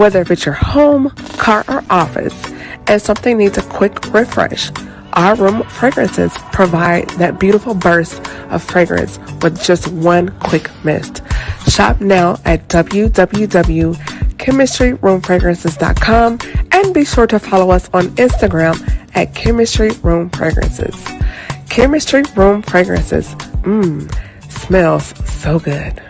Whether if it's your home, car, or office, and something needs a quick refresh, our room fragrances provide that beautiful burst of fragrance with just one quick mist. Shop now at www.chemistryroomfragrances.com and be sure to follow us on Instagram at Chemistry Room Fragrances. Chemistry Room Fragrances. Smells so good.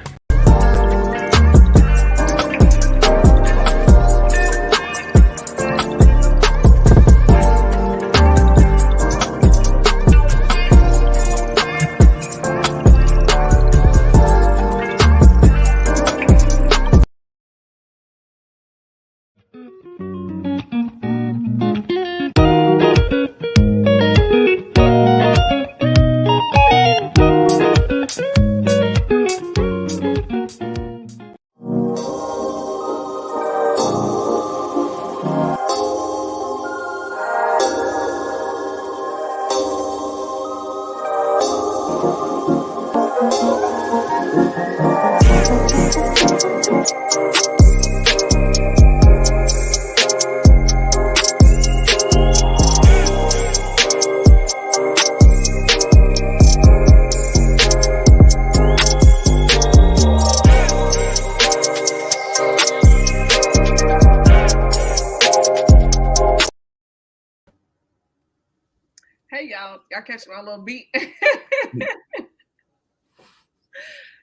Hey y'all catch my little beat.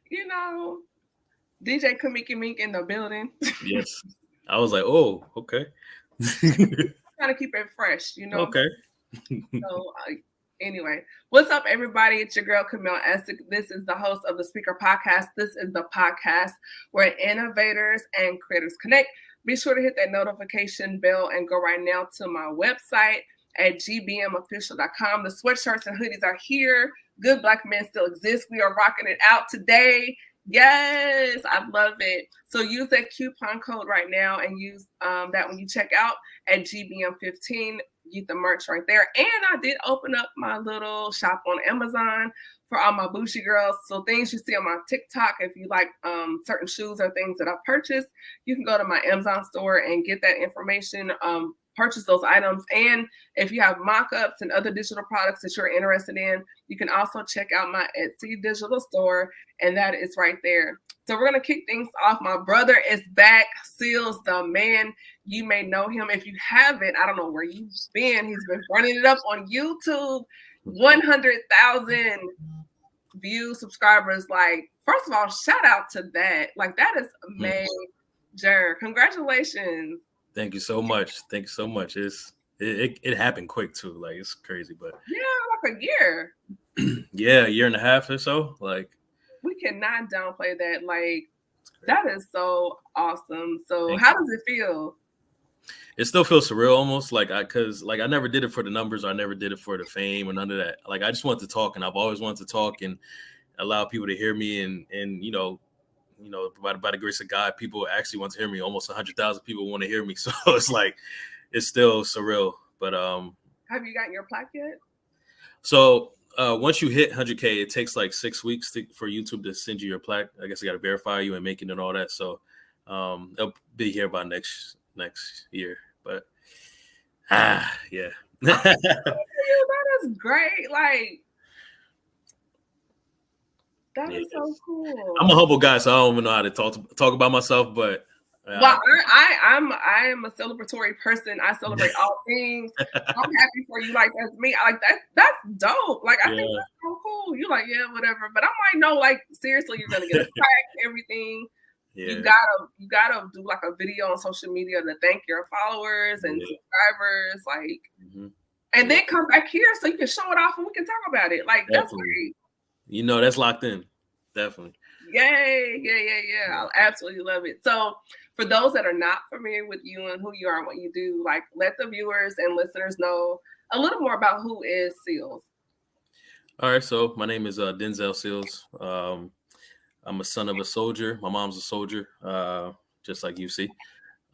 You know, DJ Kamiki Mink in the building. Yes. I was like, oh, okay. Trying to keep it fresh, you know? Okay. So anyway, what's up, everybody? It's your girl, Camille Essick. This is the host of the Speaker Podcast. This is the podcast where innovators and creators connect. Be sure to hit that notification bell and go right now to my website at gbmofficial.com. The sweatshirts and hoodies are here. Good Black men still exist. We are rocking it out today. Yes, I love it. So use that coupon code right now and use that when you check out at GBM15. Get the merch right there. And I did open up my little shop on Amazon for all my bougie girls. So things you see on my TikTok, if you like certain shoes or things that I've purchased, you can go to my Amazon store and get that information, purchase those items. And if you have mock-ups and other digital products that you're interested in, you can also check out my Etsy digital store, and that is right there. So we're going to kick things off. My brother is back, Sealz The Man. You may know him. If you haven't, I don't know where you've been. He's been running it up on YouTube. 100,000 views, subscribers. Like, first of all, shout out to that. Like, that is major. Congratulations. Thank you so much. Thank you so much. It happened quick too. Like, it's crazy, but yeah, like a year. Yeah, a year and a half or so. Like, we cannot downplay that. Like, that is so awesome. So how does it feel? It still feels surreal almost, like I never did it for the numbers, or I never did it for the fame or none of that. Like, I just want to talk, and I've always wanted to talk and allow people to hear me, and you know, by the grace of God, people actually want to hear me. Almost 100,000 people want to hear me. So it's like, it's still surreal. But have you gotten your plaque yet? So once you hit 100K, it takes like 6 weeks for YouTube to send you your plaque. I guess they got to verify you and make it and all that. So it'll be here by next year. But yeah. That is great. Like, that is so cool. I'm a humble guy, so I don't even know how to talk about myself, but well, I am a celebratory person. I celebrate all things. I'm happy for you. Like, that's me. Like, that's dope. Like, I think that's so cool. You like, yeah, whatever. But I'm like, no, like, seriously, you're gonna get a plaque, everything. Yeah. You gotta do like a video on social media to thank your followers and subscribers, like, and then come back here so you can show it off and we can talk about it. Like, that's great. You know, that's locked in. Definitely. Yay. Yeah. I absolutely love it. So for those that are not familiar with you and who you are and what you do, like, let the viewers and listeners know a little more about who is Sealz. All right. So my name is Denzel Sealz. I'm a son of a soldier. My mom's a soldier, just like you see.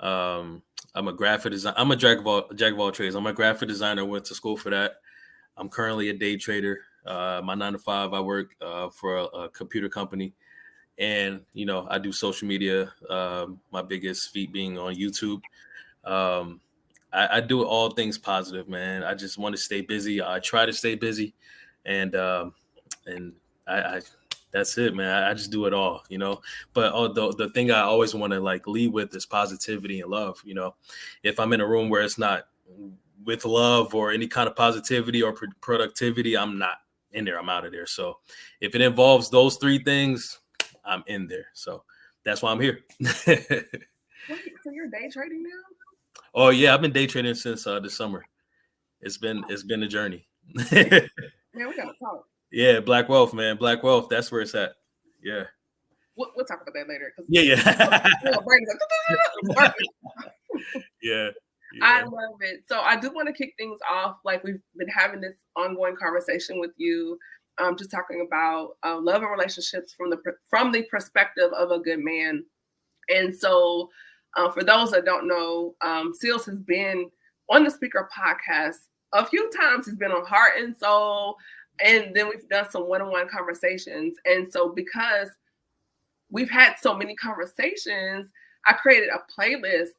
I'm a graphic designer. I'm a jack of all trades. I'm a graphic designer. Went to school for that. I'm currently a day trader. My 9 to 5, I work for a computer company, And, you know, I do social media, my biggest feat being on YouTube. I do all things positive, man. I just want to stay busy. I try to stay busy, and and I that's it, man. I just do it all, you know. But the thing I always want to like lead with is positivity and love. You know, if I'm in a room where it's not with love or any kind of positivity or productivity, I'm not in there. I'm out of there. So if it involves those three things, I'm in there. So that's why I'm here. Wait, so you're day trading now? Oh yeah, I've been day trading since the summer. It's been a journey. Man, we gotta talk. Yeah, Black Wealth, man. Black Wealth, that's where it's at. Yeah. We'll talk about that later. Yeah. Like, Yeah. I love it. So I do want to kick things off. Like, we've been having this ongoing conversation with you, just talking about love and relationships from the perspective of a good man. And so, for those that don't know, Sealz has been on the Speaker podcast a few times. He's been on Heart and Soul, and then we've done some one-on-one conversations. And so, because we've had so many conversations, I created a playlist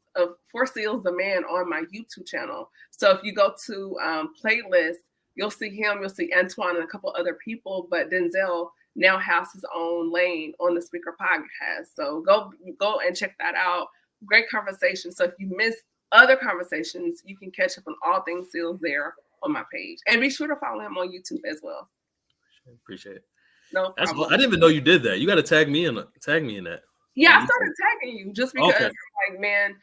for Sealz The Man on my YouTube channel. So if you go to playlist, you'll see him, you'll see Antoine and a couple other people, but Denzel now has his own lane on the Speaker podcast. So go and check that out. Great conversation. So if you missed other conversations, you can catch up on all things Sealz there on my page. And be sure to follow him on YouTube as well. Appreciate it. No problem. I didn't even know you did that. You got to tag me in that. Yeah, I started tagging you just because, like, man,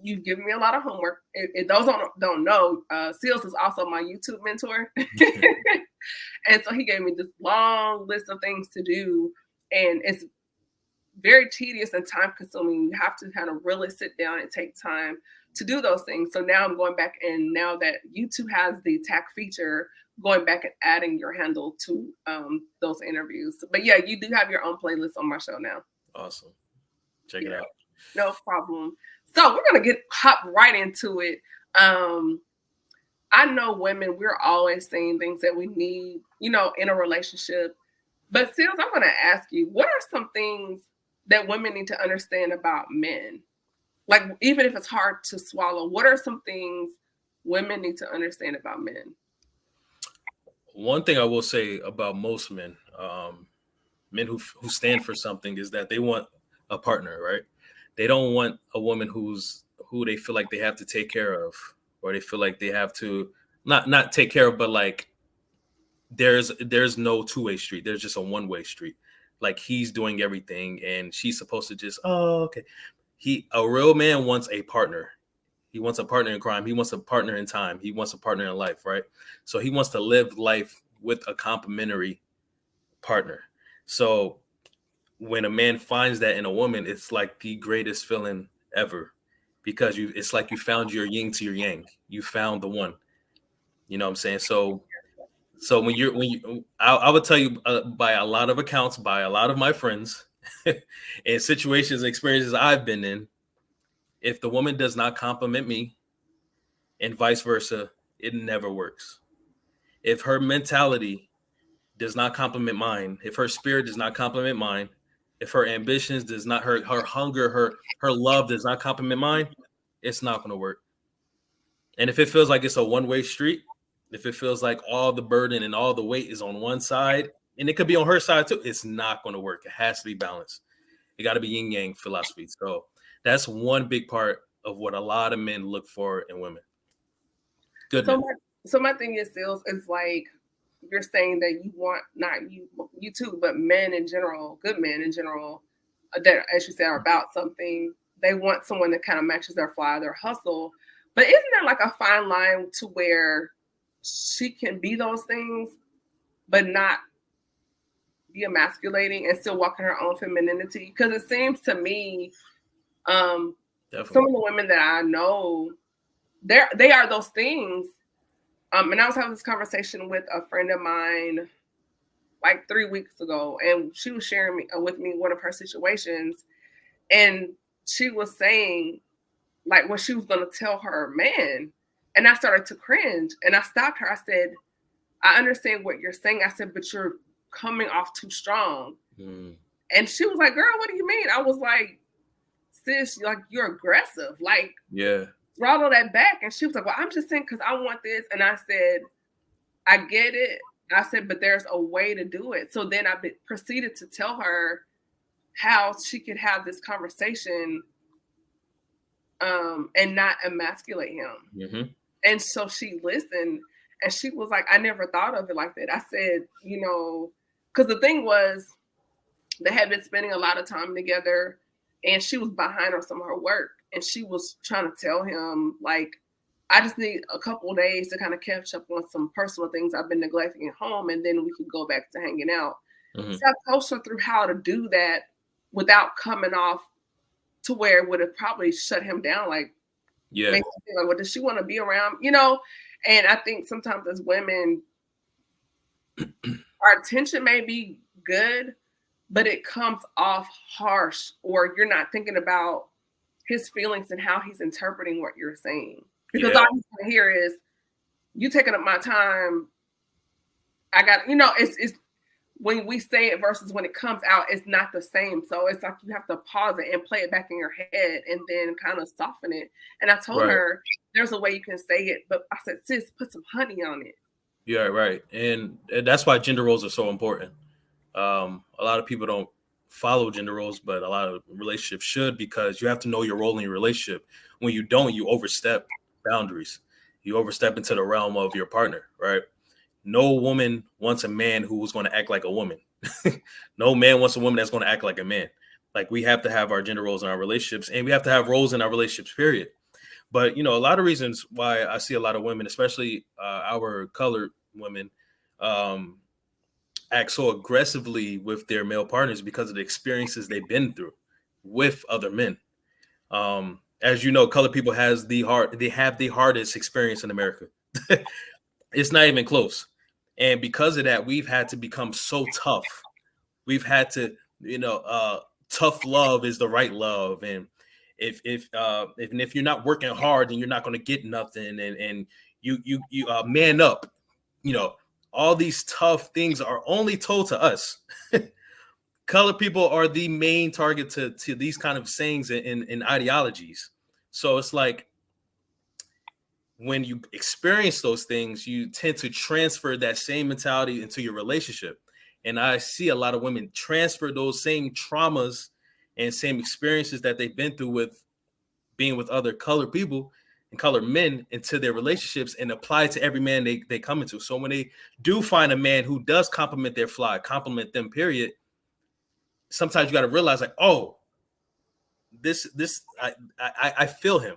you've given me a lot of homework. If those don't know, Sealz is also my YouTube mentor. And so he gave me this long list of things to do. And it's very tedious and time consuming. You have to kind of really sit down and take time to do those things. So now I'm going back, and now that YouTube has the tag feature, going back and adding your handle to those interviews. But yeah, you do have your own playlist on my show now. Awesome. Check it out. No problem. So we're going to hop right into it. I know women, we're always saying things that we need, you know, in a relationship. But Sealz, I'm going to ask you, what are some things that women need to understand about men? Like, even if it's hard to swallow, what are some things women need to understand about men? One thing I will say about most men, men who stand for something, is that they want a partner, right? They don't want a woman who they feel like they have to take care of, or they feel like they have to not take care of, but like there's no two-way street. There's just a one-way street. Like, he's doing everything and she's supposed to just, oh, okay. A real man wants a partner. He wants a partner in crime. He wants a partner in time. He wants a partner in life, right? So he wants to live life with a complementary partner. So when a man finds that in a woman, it's like the greatest feeling ever, because it's like you found your yin to your yang. You found the one. You know what I'm saying? So I would tell you, by a lot of accounts, by a lot of my friends, and situations and experiences I've been in, if the woman does not compliment me and vice versa, it never works. If her mentality does not compliment mine, if her spirit does not compliment mine, if her ambitions does not, her hunger, her love does not compliment mine, it's not going to work. And if it feels like it's a one-way street, if it feels like all the burden and all the weight is on one side, and it could be on her side too, it's not going to work. It has to be balanced. It got to be yin yang philosophy. So that's one big part of what a lot of men look for in women. Good. So my thing is, Sealz, is like, you're saying that you want, not you too, but men in general, good men in general, that, as you say, are about something. They want someone that kind of matches their fly, their hustle. But isn't there like a fine line to where she can be those things, but not be emasculating and still walk in her own femininity? Because it seems to me, some of the women that I know, they are those things. And I was having this conversation with a friend of mine like 3 weeks ago, and she was sharing with me one of her situations, and she was saying like what she was going to tell her man, and I started to cringe, and I stopped her. I said, I understand what you're saying. I said, but you're coming off too strong. And she was like, girl, what do you mean? I was like, sis, like, you're aggressive. Like, yeah, throttle that back. And she was like, well, I'm just saying because I want this. And I said, I get it. I said, but there's a way to do it. So then I proceeded to tell her how she could have this conversation and not emasculate him. Mm-hmm. And so she listened and she was like, I never thought of it like that. I said, you know, because the thing was, they had been spending a lot of time together and she was behind on some of her work. And she was trying to tell him, like, I just need a couple of days to kind of catch up on some personal things I've been neglecting at home. And then we could go back to hanging out. Mm-hmm. So I coached her through how to do that without coming off to where it would have probably shut him down. Like, yeah, like, well, does she want to be around? You know, and I think sometimes as women, our attention may be good, but it comes off harsh, or you're not thinking about his feelings and how he's interpreting what you're saying. Because all he's gonna hear is, you taking up my time. I got, you know, it's when we say it versus when it comes out, it's not the same. So it's like you have to pause it and play it back in your head and then kind of soften it. And I told her there's a way you can say it, but I said, sis, put some honey on it. Yeah, right. And that's why gender roles are so important. A lot of people don't follow gender roles, but a lot of relationships should, because you have to know your role in your relationship. When you don't, you overstep boundaries. You overstep into the realm of your partner, right? No woman wants a man who's going to act like a woman. No man wants a woman that's going to act like a man. Like, we have to have our gender roles in our relationships, and we have to have roles in our relationships, period. But, you know, a lot of reasons why I see a lot of women, especially our colored women, act so aggressively with their male partners because of the experiences they've been through with other men. As you know, colored people they have the hardest experience in America. It's not even close. And because of that, we've had to become so tough. We've had to, you know, tough love is the right love. And if you're not working hard, then you're not going to get nothing. And you man up. You know, all these tough things are only told to us. Colored people are the main target to these kind of sayings and ideologies. So it's like, when you experience those things, you tend to transfer that same mentality into your relationship. And I see a lot of women transfer those same traumas and same experiences that they've been through with being with other colored people and colored men into their relationships and apply it to every man they come into. So when they do find a man who does compliment their fly, compliment them, period, sometimes you got to realize, like, oh, I feel him.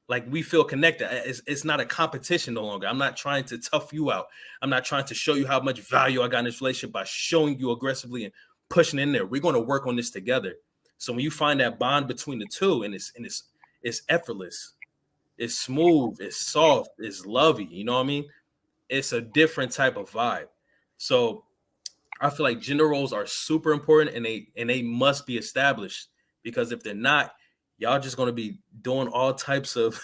Like, we feel connected. It's not a competition no longer. I'm not trying to tough you out. I'm not trying to show you how much value I got in this relationship by showing you aggressively and pushing in there. We're going to work on this together. So when you find that bond between the two, and it's effortless, it's smooth, it's soft, it's lovey. You know what I mean? It's a different type of vibe. So I feel like gender roles are super important, and they must be established, because if they're not, y'all just going to be doing all types of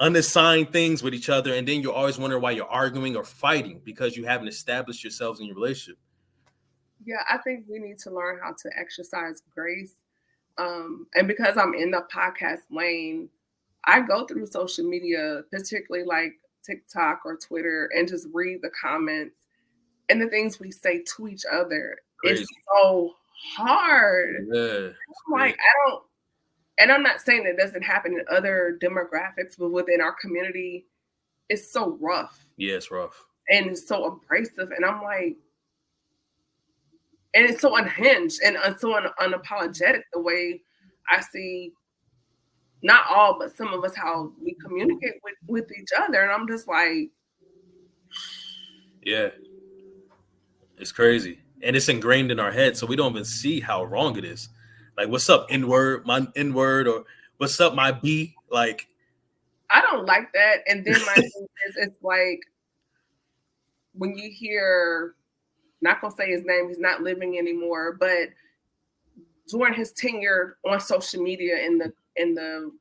unassigned things with each other. And then you're always wondering why you're arguing or fighting, because you haven't established yourselves in your relationship. Yeah, I think we need to learn how to exercise grace. And because I'm in the podcast lane, I go through social media, particularly like TikTok or Twitter, and just read the comments and the things we say to each other. Crazy. It's so hard. Yeah, I'm like, I don't. And I'm not saying that doesn't happen in other demographics, but within our community, it's so rough. Yeah, it's rough. And it's so abrasive. And I'm like, and it's so unhinged and so unapologetic the way I see, not all, but some of us, how we communicate with each other. And I'm just like, yeah, it's crazy. And it's ingrained in our head, so we don't even see how wrong it is. Like, what's up, N-word, my N-word, or what's up, my B? Like, I don't like that. And then my thing is, it's like, when you hear, not gonna say his name, he's not living anymore, but during his tenure on social media, in the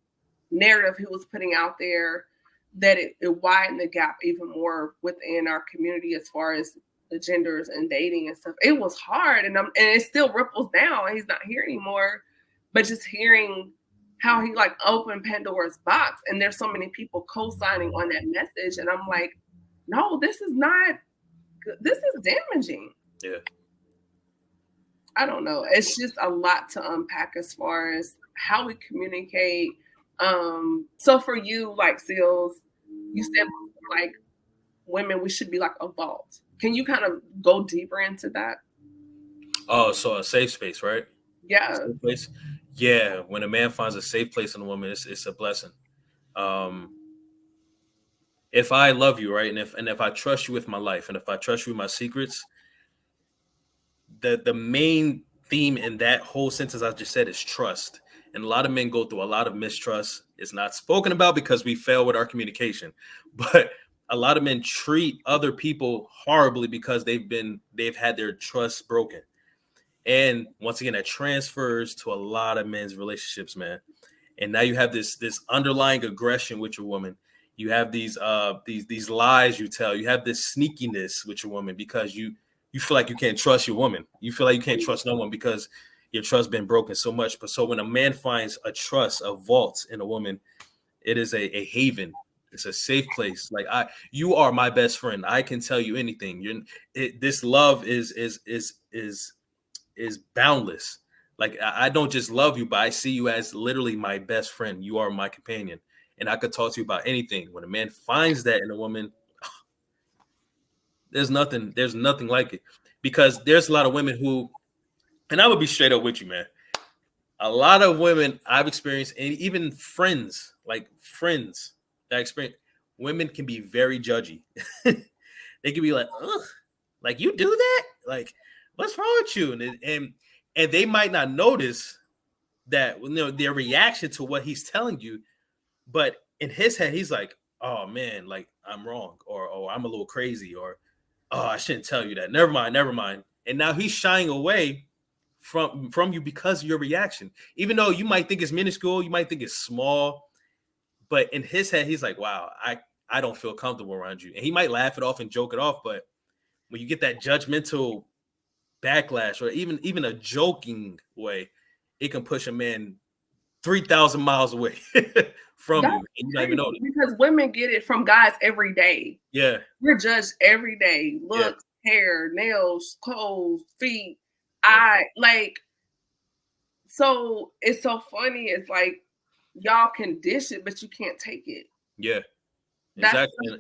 narrative he was putting out there, that it widened the gap even more within our community as far as the genders and dating and stuff. It was hard, and it still ripples down. He's not here anymore, but just hearing how he like opened Pandora's box, and there's so many people co-signing on that message, and I'm like, no, this is not good. This is damaging. Yeah. I don't know. It's just a lot to unpack as far as how we communicate. So for you, like Sealz, you said like women, we should be like a vault. Can you kind of go deeper into that? Oh, so a safe space, right? Yeah. Safe place. Yeah. When a man finds a safe place in a woman, it's a blessing. If I love you, right, and if I trust you with my life, and if I trust you with my secrets, the main theme in that whole sentence I just said is trust. And a lot of men go through a lot of mistrust. It's not spoken about because we fail with our communication, but a lot of men treat other people horribly because they've had their trust broken. And once again, that transfers to a lot of men's relationships, man. And now you have this underlying aggression with your woman. You have these lies you tell. You have this sneakiness with your woman because you feel like you can't trust your woman. You feel like you can't trust no one because your trust been broken so much. But so when a man finds a trust, a vault in a woman, it is a haven. It's a safe place. Like you are my best friend. I can tell you anything. This love is boundless. Like I don't just love you, but I see you as literally my best friend. You are my companion, and I could talk to you about anything. When a man finds that in a woman, there's nothing like it. Because there's a lot of women who, and I would be straight up with you, man. A lot of women I've experienced, and even friends that experience, women can be very judgy. They can be like, ugh, like you do that? Like, what's wrong with you? And they might not notice that, their reaction to what he's telling you, but in his head, he's like, oh man, like I'm wrong, or oh, I'm a little crazy, or oh, I shouldn't tell you that. Never mind. And now he's shying away from you because of your reaction. Even though you might think it's minuscule, you might think it's small, but in his head, he's like, wow, I don't feel comfortable around you. And he might laugh it off and joke it off, but when you get that judgmental backlash, or even a joking way, it can push a man 3,000 miles away from you. And you don't even know it. Because women get it from guys every day. Yeah. We're judged every day. Looks, hair, nails, clothes, feet. So it's so funny. It's like y'all can dish it, but you can't take it. Yeah. Exactly.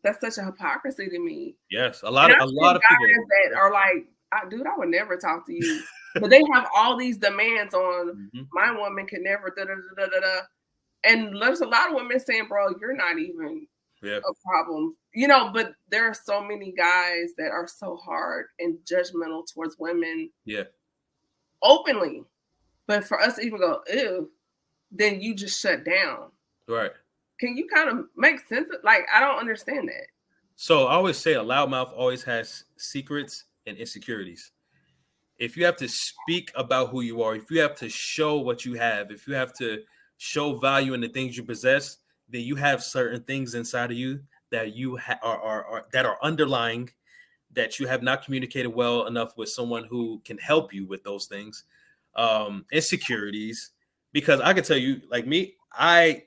That's such a hypocrisy to me. Yes. A lot of people that are like, dude, I would never talk to you. But they have all these demands on my woman can never da da da da da. And there's a lot of women saying, bro, you're not even a problem. But there are so many guys that are so hard and judgmental towards women. Yeah. Openly. But for us to even go, ew, then you just shut down. Right. Can you kind of make sense of, like, I don't understand that. So I always say a loudmouth always has secrets and insecurities. If you have to speak about who you are, if you have to show what you have, if you have to show value in the things you possess, then you have certain things inside of you that you are underlying, that you have not communicated well enough with someone who can help you with those things. Insecurities, because I can tell you, like me, I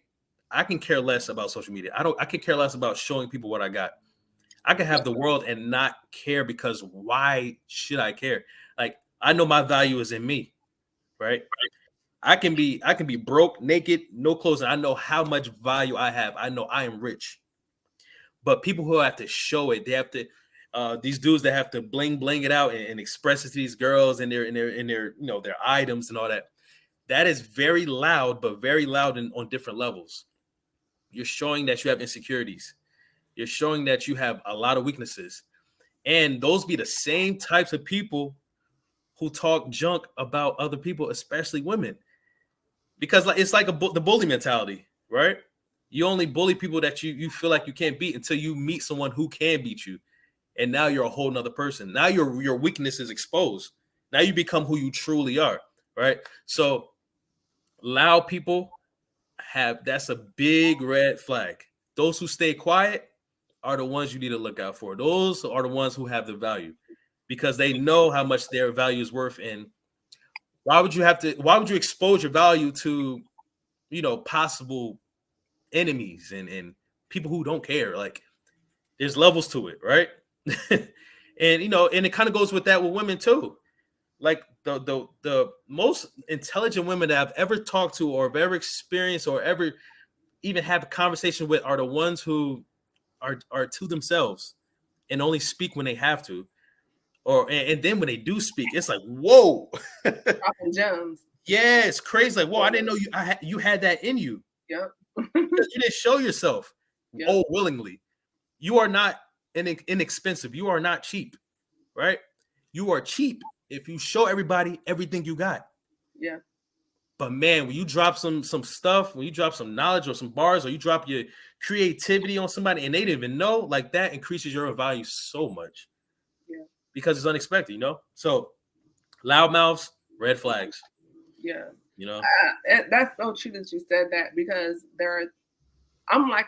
can care less about social media. I can care less about showing people what I got. I can have the world and not care, because why should I care? Like, I know my value is in me, right? I can be broke, naked, no clothes, and I know how much value I have. I know I am rich. But people who have to show it, they have to, these dudes that have to bling it out and express it to these girls and their their items and all that. That is very loud, but very loud on different levels. You're showing that you have insecurities. You're showing that you have a lot of weaknesses. And those be the same types of people who talk junk about other people, especially women. Because it's like the bully mentality, right? You only bully people that you feel like you can't beat until you meet someone who can beat you. And now you're a whole nother person. Now your weakness is exposed. Now you become who you truly are, right? So loud people that's a big red flag. Those who stay quiet, are the ones you need to look out for. Those are the ones who have the value, because they know how much their value is worth. And why would you expose your value to, possible enemies and people who don't care? Like, there's levels to it, right? And and it kind of goes with that with women too. Like the most intelligent women that I've ever talked to or have ever experienced or ever even have a conversation with are the ones who are to themselves and only speak when they have to, and then when they do speak, it's like, whoa. Dropping gems. Yeah, it's crazy. Like, whoa, I didn't know you had that in you. Yep. You didn't show yourself. Yep. Oh, willingly. You are not inexpensive. You are not cheap, right? You are cheap if you show everybody everything you got. Yeah. But man, when you drop some stuff, when you drop some knowledge or some bars, or you drop your creativity on somebody and they didn't even know, like, that increases your value so much. Yeah. Because it's unexpected, So loudmouths, red flags. Yeah. That's so true that you said that, because I'm like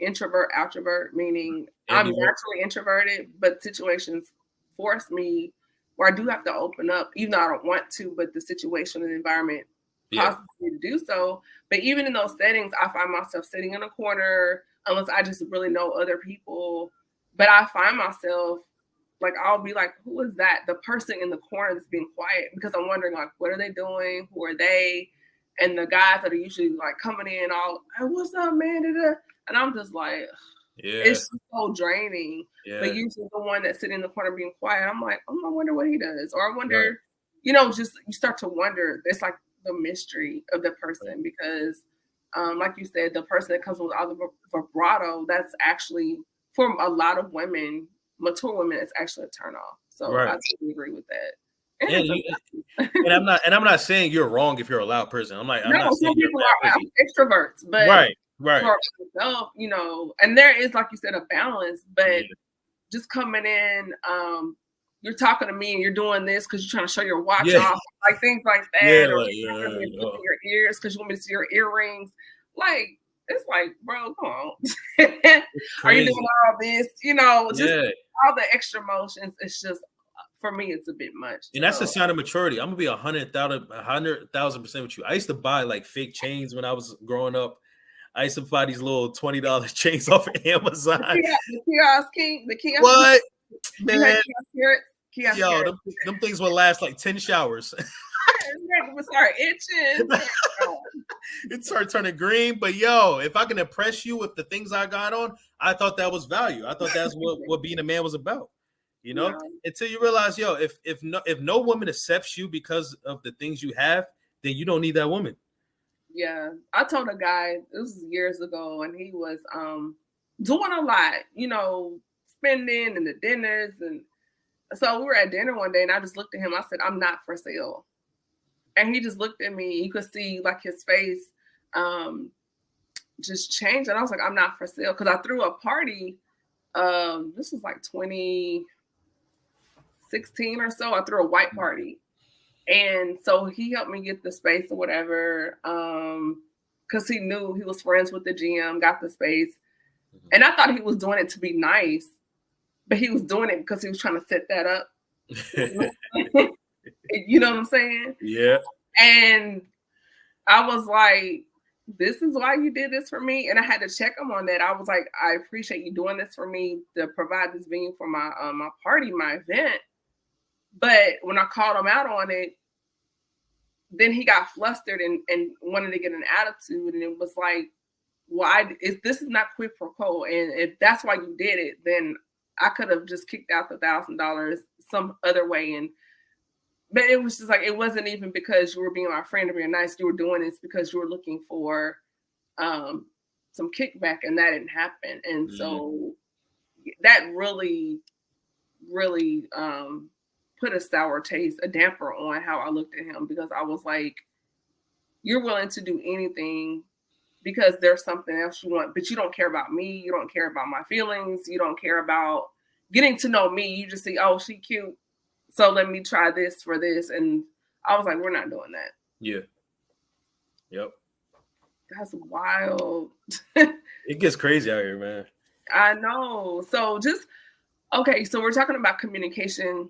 introvert, outrovert, meaning I'm naturally introverted, but situations force me where I do have to open up, even though I don't want to, but the situation and the environment causes me to do so. But even in those settings, I find myself sitting in a corner unless I just really know other people. But I find myself, like, I'll be like, who is that? The person in the corner that's being quiet, because I'm wondering, like, what are they doing? Who are they? And the guys that are usually like coming in all, hey, what's up, man? And I'm just like, it's so draining. But usually the one that's sitting in the corner being quiet, I'm like, I wonder what he does. Or I wonder, just you start to wonder. It's like the mystery of the person, because like you said, the person that comes with all the vibrato, that's actually, for a lot of women, mature women, it's actually a turn off. So I totally agree with that. And I'm not saying you're wrong if you're a loud person. I'm not saying people are extroverts, but right. For myself, and there is, like you said, a balance. But just coming in, you're talking to me and you're doing this because you're trying to show your watch off, like things like that, or your ears because you want me to see your earrings. Like, it's like, bro, come on. Are you doing all this? Just all the extra motions. It's just, for me, it's a bit much. And that's a sign of maturity. I'm gonna be 100,000% with you. I used to buy like fake chains when I was growing up. I used to buy these little $20 chains off of Amazon. The kiosk king. What, man? Kiosk Yo, them things will last like 10 showers. It start itching. It started turning green. But yo, if I can impress you with the things I got on, I thought that was value. I thought that's what being a man was about. Until you realize, yo, if no woman accepts you because of the things you have, then you don't need that woman. Yeah, I told a guy, this was years ago, and he was doing a lot, spending and the dinners. And so we were at dinner one day, and I just looked at him. I said, I'm not for sale. And he just looked at me. You could see like his face just changed. And I was like, I'm not for sale. Because I threw a party. This was like 2016 or so. I threw a white party. And so he helped me get the space or whatever, because he knew he was friends with the GM, got the space. And I thought he was doing it to be nice, but he was doing it because he was trying to set that up. You know what I'm saying? Yeah. And I was like, this is why you did this for me. And I had to check him on that. I was like, I appreciate you doing this for me to provide this venue for my my party, my event. But when I called him out on it, then he got flustered and wanted to get an attitude. And it was like, this is not quid pro quo. And if that's why you did it, then I could have just kicked out the $1,000 some other way. But it was just like, it wasn't even because you were being my friend or being nice. You were doing this because you were looking for some kickback, and that didn't happen. And so that really, really put a damper on how I looked at him, because I was like, you're willing to do anything because there's something else you want, but you don't care about me. You don't care about my feelings. You don't care about getting to know me. You just see, oh, she cute, so let me try this for this. And I was like, we're not doing that. Yeah. Yep. That's wild. It gets crazy out here, man. I know. So just okay, so we're talking about communication.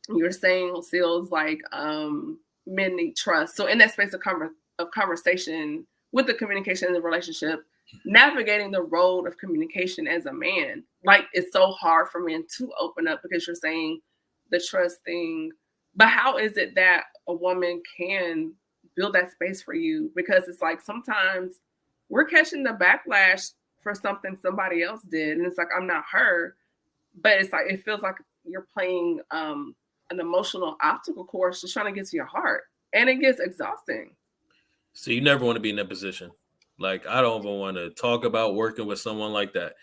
You're saying Sealz like men need trust. So in that space of conversation with the communication in the relationship, navigating the road of communication as a man, like it's so hard for men to open up because you're saying the trust thing. But how is it that a woman can build that space for you? Because it's like sometimes we're catching the backlash for something somebody else did, and it's like I'm not her, but it's like it feels like you're playing an emotional obstacle course just trying to get to your heart, and it gets exhausting. So you never want to be in that position. Like, I don't even want to talk about working with someone like that.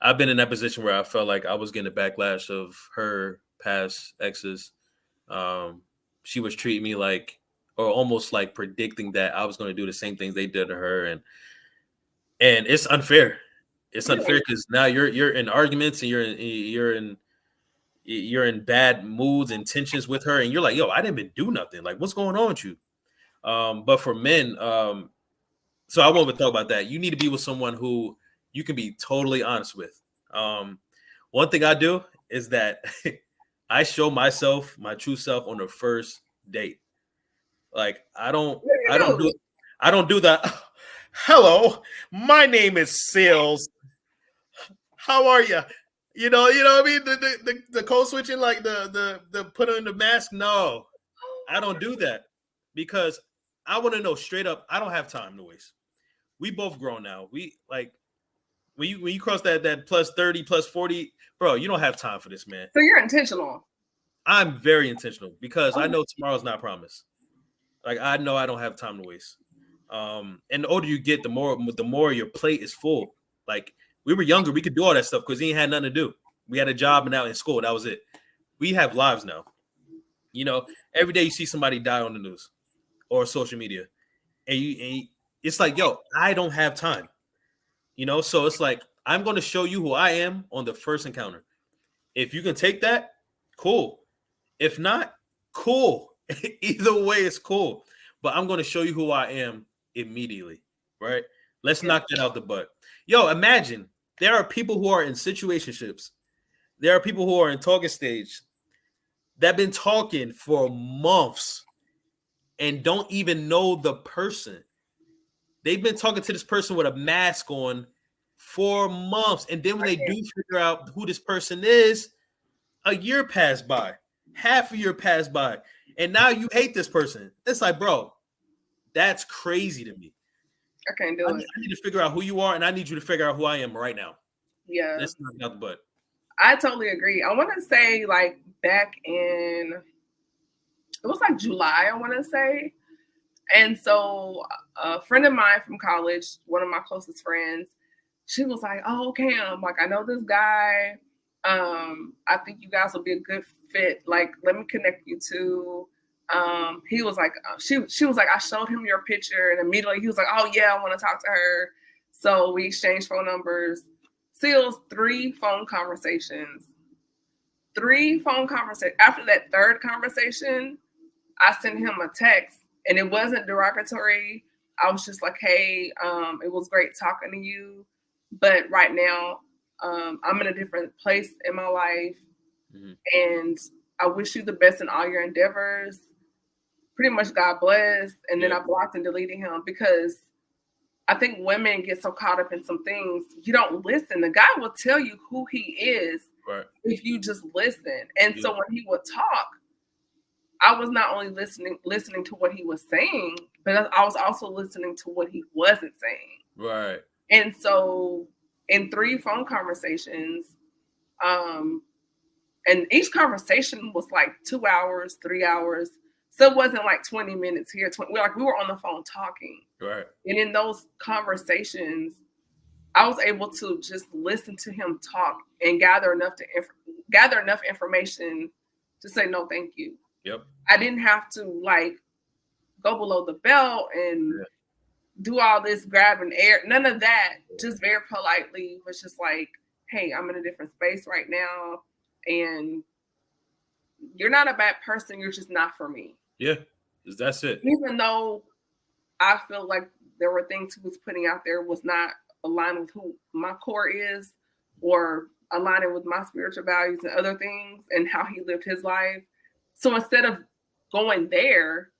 I've been in that position where I felt like I was getting a backlash of her past exes. She was treating me like, or almost like predicting that I was going to do the same things they did to her, and it's unfair. It's unfair because now you're in arguments and you're in bad moods and tensions with her, and you're like, yo, I didn't even do nothing. Like, what's going on with you? But for men, so I won't even talk about that. You need to be with someone who you can be totally honest with. One thing I do is that I show myself, my true self, on the first date. Like, I don't do that. Hello, my name is Sealz. How are you? What I mean? The code switching, like the put on the mask. No, I don't do that because I want to know straight up. I don't have time to waste. We both grown now. We like when you cross that plus 30, plus 40, bro, you don't have time for this, man. So you're intentional. I'm very intentional because I know tomorrow's not promised. Like, I know I don't have time to waste. And the older you get, the more your plate is full. Like, we were younger, we could do all that stuff because we ain't had nothing to do. We had a job and out in school. That was it. We have lives now. Every day you see somebody die on the news or social media, and it's like, yo, I don't have time. So it's like, I'm going to show you who I am on the first encounter. If you can take that, cool. If not, cool. Either way, it's cool. But I'm going to show you who I am immediately, right? Let's knock that out the butt. Yo, imagine there are people who are in situationships. There are people who are in talking stage that have been talking for months and don't even know the person. They've been talking to this person with a mask on for months. And then when they do figure out who this person is, a year passed by, half a year passed by, and now you hate this person. It's like, bro, that's crazy to me. I can't do it. I need to figure out who you are, and I need you to figure out who I am right now. Yeah. That's not out the butt. I totally agree. I want to say, like, back in, it was like July, I want to say. And so a friend of mine from college, one of my closest friends, she was like, oh, Cam, like, I know this guy. I think you guys will be a good fit. Like, let me connect you to. He was like, she was like, I showed him your picture, and immediately he was like, oh yeah, I want to talk to her. So we exchanged phone numbers. Sealz 3 phone conversations. After that third conversation, I sent him a text, and it wasn't derogatory. I was just like, hey, it was great talking to you, but right now, I'm in a different place in my life, and I wish you the best in all your endeavors. Pretty much, God bless. And then I blocked and deleted him because I think women get so caught up in some things. You don't listen. The guy will tell you who he is if you just listen. And so when he would talk, I was not only listening to what he was saying, but I was also listening to what he wasn't saying. Right. And so in 3 phone conversations, and each conversation was like 2 hours, 3 hours. So it wasn't like 20 minutes here. We were on the phone talking. Right. And in those conversations, I was able to just listen to him talk and gather enough information to say no, thank you. Yep. I didn't have to like go below the belt and do all this grabbing air. None of that. Just very politely was just like, hey, I'm in a different space right now, and you're not a bad person. You're just not for me. Yeah, that's it. Even though I feel like there were things he was putting out there was not aligned with who my core is, or aligning with my spiritual values and other things and how he lived his life. So instead of going there,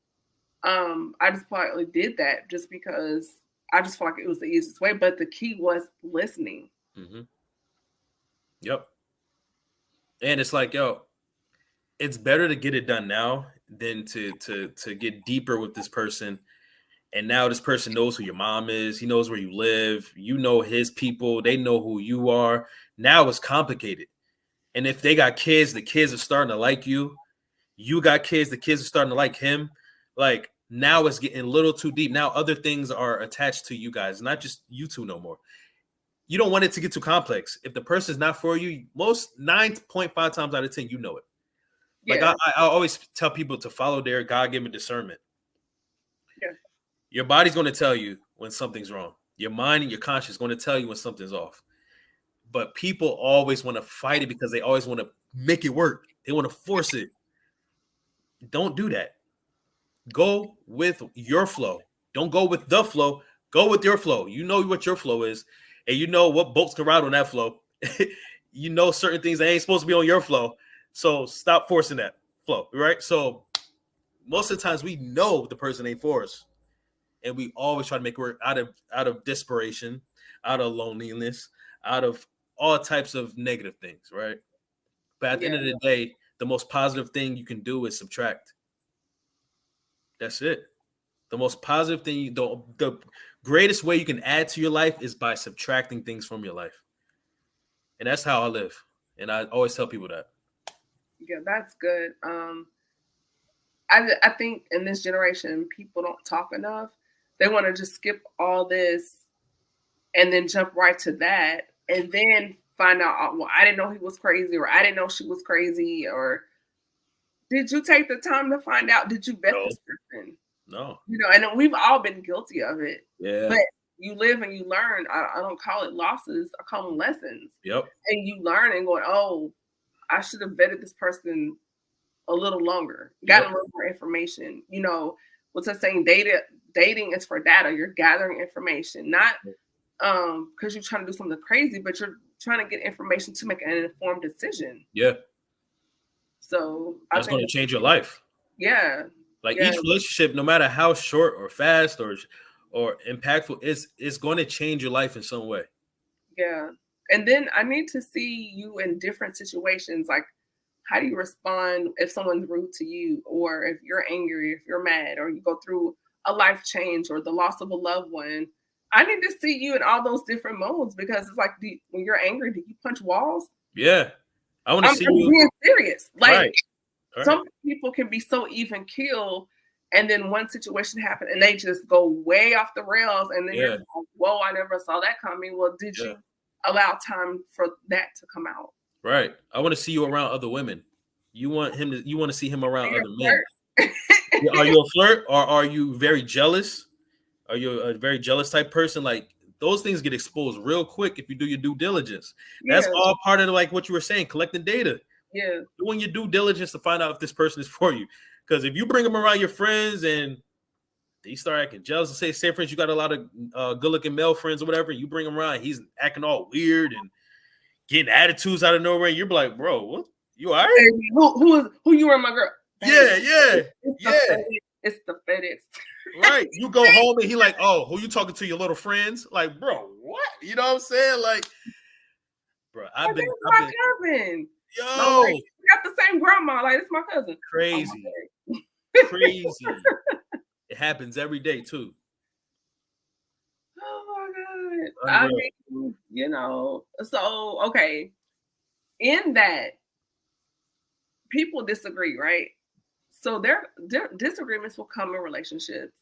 I just politely did that just because I just felt like it was the easiest way. But the key was listening. Mm-hmm. Yep. And it's like, yo, it's better to get it done now than to get deeper with this person. And now this person knows who your mom is. He knows where you live. You know his people. They know who you are. Now it's complicated. And if they got kids, the kids are starting to like you. You got kids, the kids are starting to like him. Like, now it's getting a little too deep. Now other things are attached to you guys, not just you two no more. You don't want it to get too complex. If the person's not for you, most 9.5 times out of 10, you know it. Like, I always tell people to follow their God-given discernment. Yeah. Your body's going to tell you when something's wrong. Your mind and your conscience is going to tell you when something's off. But people always want to fight it because they always want to make it work. They want to force it. Don't do that. Go with your flow. Don't go with the flow. Go with your flow. You know what your flow is, and you know what boats can ride on that flow. You know certain things that ain't supposed to be on your flow. So stop forcing that flow, right? So most of the times we know the person ain't for us, and we always try to make it work out of desperation, out of loneliness, out of all types of negative things, right? But at the end of the day, the most positive thing you can do is subtract. That's it. The most positive thing, the greatest way you can add to your life is by subtracting things from your life. And that's how I live. And I always tell people that. Yeah, that's good. I think in this generation, people don't talk enough. They want to just skip all this and then jump right to that and then find out, well, I didn't know he was crazy, or I didn't know she was crazy, or did you take the time to find out? Did you vet this person? No. You know, and we've all been guilty of it. Yeah. But you live and you learn. I don't call it losses. I call them lessons. Yep. And you learn and go, oh, I should have vetted this person a little longer. Got a little more information. You know, what's that saying? Dating is for data. You're gathering information, not because you're trying to do something crazy, but you're trying to get information to make an informed decision. Yeah. So that's going to change your life. Yeah. Like each relationship, no matter how short or fast or impactful, it's going to change your life in some way. Yeah. And then I need to see you in different situations. Like, how do you respond if someone's rude to you, or if you're angry, if you're mad, or you go through a life change or the loss of a loved one? I need to see you in all those different modes, because it's like, when you're angry, do you punch walls? Yeah. I want to see you being serious. Like, right. Some people can be so even keel, and then one situation happened and they just go way off the rails, and then you're like, whoa, I never saw that coming. Well, did you allow time for that to come out? Right. I want to see you around other women. You want to see him around other men. Are you a flirt, or are you very jealous? Are you a very jealous type person? Like, those things get exposed real quick if you do your due diligence. That's all part of, like, what you were saying, collecting data. Yeah. Doing your due diligence to find out if this person is for you. Because if you bring them around your friends and they start acting jealous, and say for instance, you got a lot of good-looking male friends or whatever, you bring him around, he's acting all weird and getting attitudes out of nowhere, and you're like, bro, what? You all right? Hey, who you are, my girl? Yeah. It's the FedEx. Right. You go home and he like, oh, who you talking to, your little friends? Like, bro, what? You know what I'm saying? Like, bro, I've been my cousin. Yo, we got the same grandma. Like, it's my cousin. Crazy. Crazy. It happens every day too. Oh my God. I mean, you know, so okay. In that, people disagree, right? So their disagreements will come in relationships.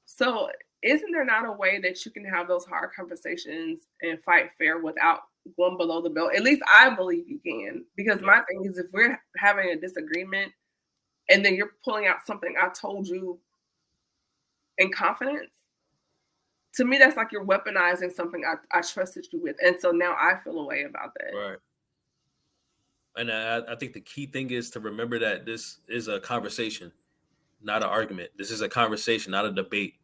So isn't there not a way that you can have those hard conversations and fight fair without going below the belt? At least I believe you can. Because my thing is, if we're having a disagreement and then you're pulling out something I told you in confidence, to me, that's like you're weaponizing something I trusted you with. And so now I feel a way about that. Right. And I think the key thing is to remember that this is a conversation, not an argument. This is a conversation, not a debate.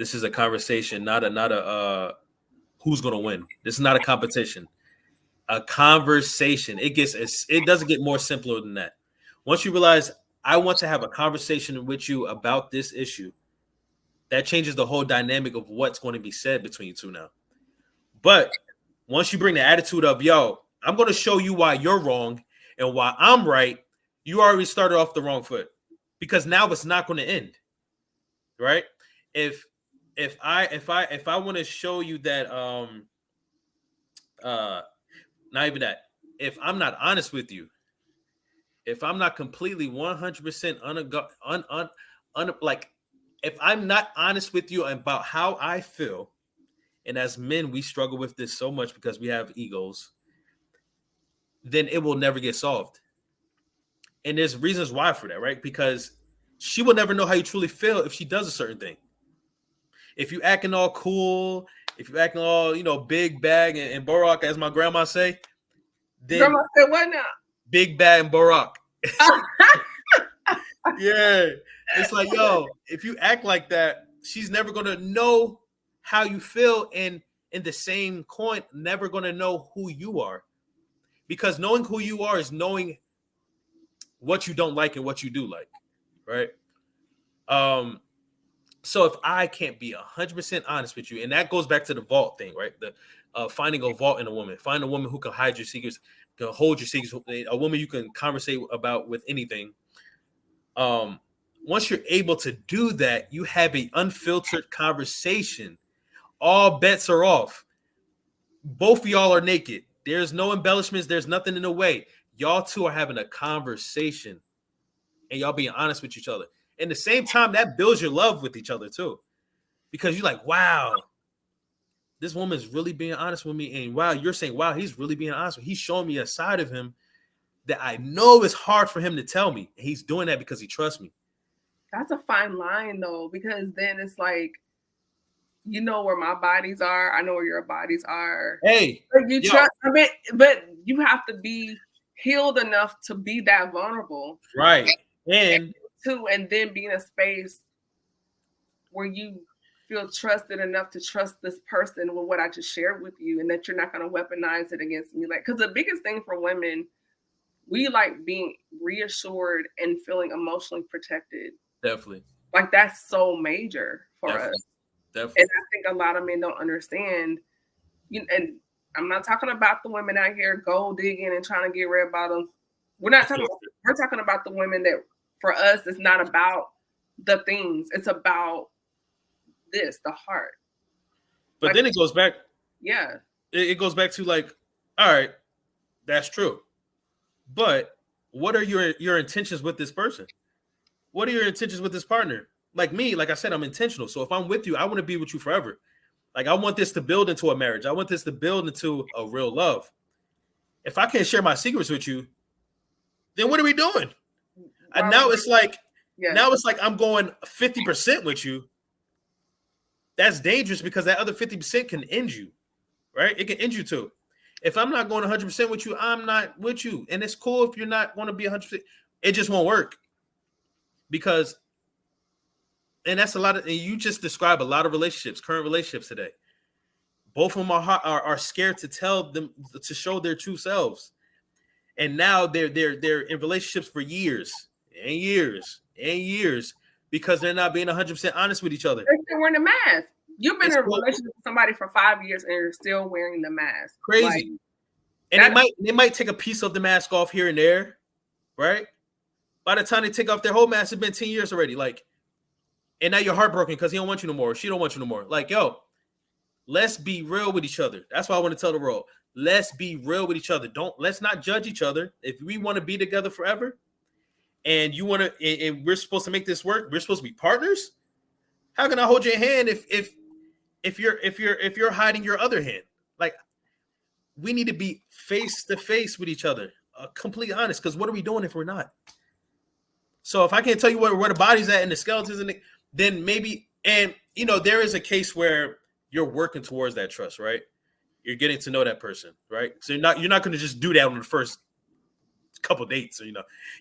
This is a conversation, not a who's gonna win. This is not a competition. A conversation. It doesn't get more simpler than that. Once you realize I want to have a conversation with you about this issue, that changes the whole dynamic of what's going to be said between you two now. But once you bring the attitude of, yo, I'm going to show you why you're wrong and why I'm right, you already started off the wrong foot, because now it's not going to end, right? If I want to show you that, not even that, if I'm not honest with you, if I'm not completely 100% like, if I'm not honest with you about how I feel, and as men, we struggle with this so much because we have egos, then it will never get solved. And there's reasons why for that, right? Because she will never know how you truly feel if she does a certain thing. If you acting all cool, if you acting all, big bag and Barack, as my grandma say, then Grandma said what now? Big bag and Barack. Yeah. It's like, yo, if you act like that, she's never going to know how you feel. And in the same coin, never going to know who you are. Because knowing who you are is knowing what you don't like and what you do like, right? So if I can't be 100% honest with you, and that goes back to the vault thing, right? The finding a vault in a woman. Find a woman who can hide your secrets, can hold your secrets, a woman you can conversate about with anything. Once you're able to do that, you have an unfiltered conversation. All bets are off. Both of y'all are naked. There's no embellishments. There's nothing in the way. Y'all two are having a conversation and y'all being honest with each other. At the same time, that builds your love with each other too. Because you're like, wow, this woman is really being honest with me. And wow, you're saying, wow, he's really being honest with me. He's showing me a side of him that I know is hard for him to tell me. And he's doing that because he trusts me. That's a fine line though, because then it's like, you know where my bodies are. I know where your bodies are. Hey, you trust. I mean, but you have to be healed enough to be that vulnerable, right? And then be in a space where you feel trusted enough to trust this person with what I just shared with you, and that you're not going to weaponize it against me. Like, because the biggest thing for women, we like being reassured and feeling emotionally protected. Definitely. Like, that's so major for us. Definitely. And I think a lot of men don't understand. And I'm not talking about the women out here gold digging and trying to get red bottoms. We're talking about the women that, for us, it's not about the things. It's about the heart. But like, then it goes back. Yeah. It goes back to like, all right, that's true. But what are your intentions with this person? What are your intentions with this partner? Like me, like I said, I'm intentional. So if I'm with you, I want to be with you forever. Like, I want this to build into a marriage. I want this to build into a real love. If I can't share my secrets with you, then what are we doing? And now it's like, I'm going 50% with you. That's dangerous because that other 50% can end you, right? It can end you too. If I'm not going 100% with you, I'm not with you. And it's cool if you're not going to be 100%. It just won't work. Because, and that's a lot of, and you just describe a lot of relationships, current relationships today. Both of them are scared to tell them, to show their true selves. And now they're in relationships for years and years and years because they're not being 100% honest with each other. They're still wearing the mask. You've been in a relationship with somebody for 5 years and you're still wearing the mask. Crazy. Like, and they might take a piece of the mask off here and there, right? By the time they take off their whole mask, it's been 10 years already. Like, and now you're heartbroken because he don't want you no more. Or she don't want you no more. Like, yo, let's be real with each other. That's why I want to tell the world. Let's be real with each other. Let's not judge each other. If we want to be together forever, and you want to, and we're supposed to make this work, we're supposed to be partners. How can I hold your hand if you're hiding your other hand? Like, we need to be face to face with each other, completely honest. Because what are we doing if we're not? So if I can't tell you where the body's at and the skeletons, then maybe, and there is a case where you're working towards that trust, right? You're getting to know that person, right? So you're not going to just do that on the first couple dates, or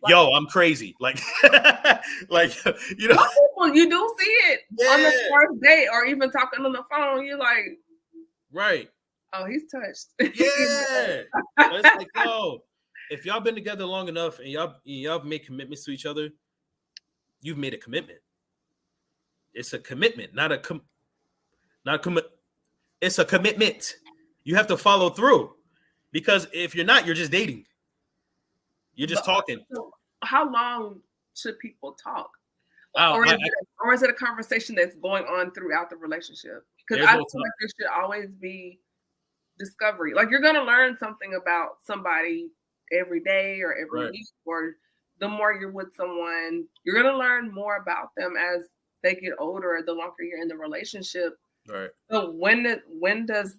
yo, I'm crazy, like, like, Some people Well, you do see it on the first date or even talking on the phone. You're like, right. Oh, he's touched. Yeah. But it's like, yo, if y'all been together long enough and y'all made commitments to each other, you've made a commitment. It's a commitment, not a commit. It's a commitment. You have to follow through, because if you're not, you're just dating. You're just talking. How long should people talk? Oh, Or is it a conversation that's going on throughout the relationship? Because I feel like there should always be discovery. Like, you're gonna learn something about somebody every day or every week, or the more you're with someone, you're gonna learn more about them as they get older, the longer you're in the relationship. Right. So when does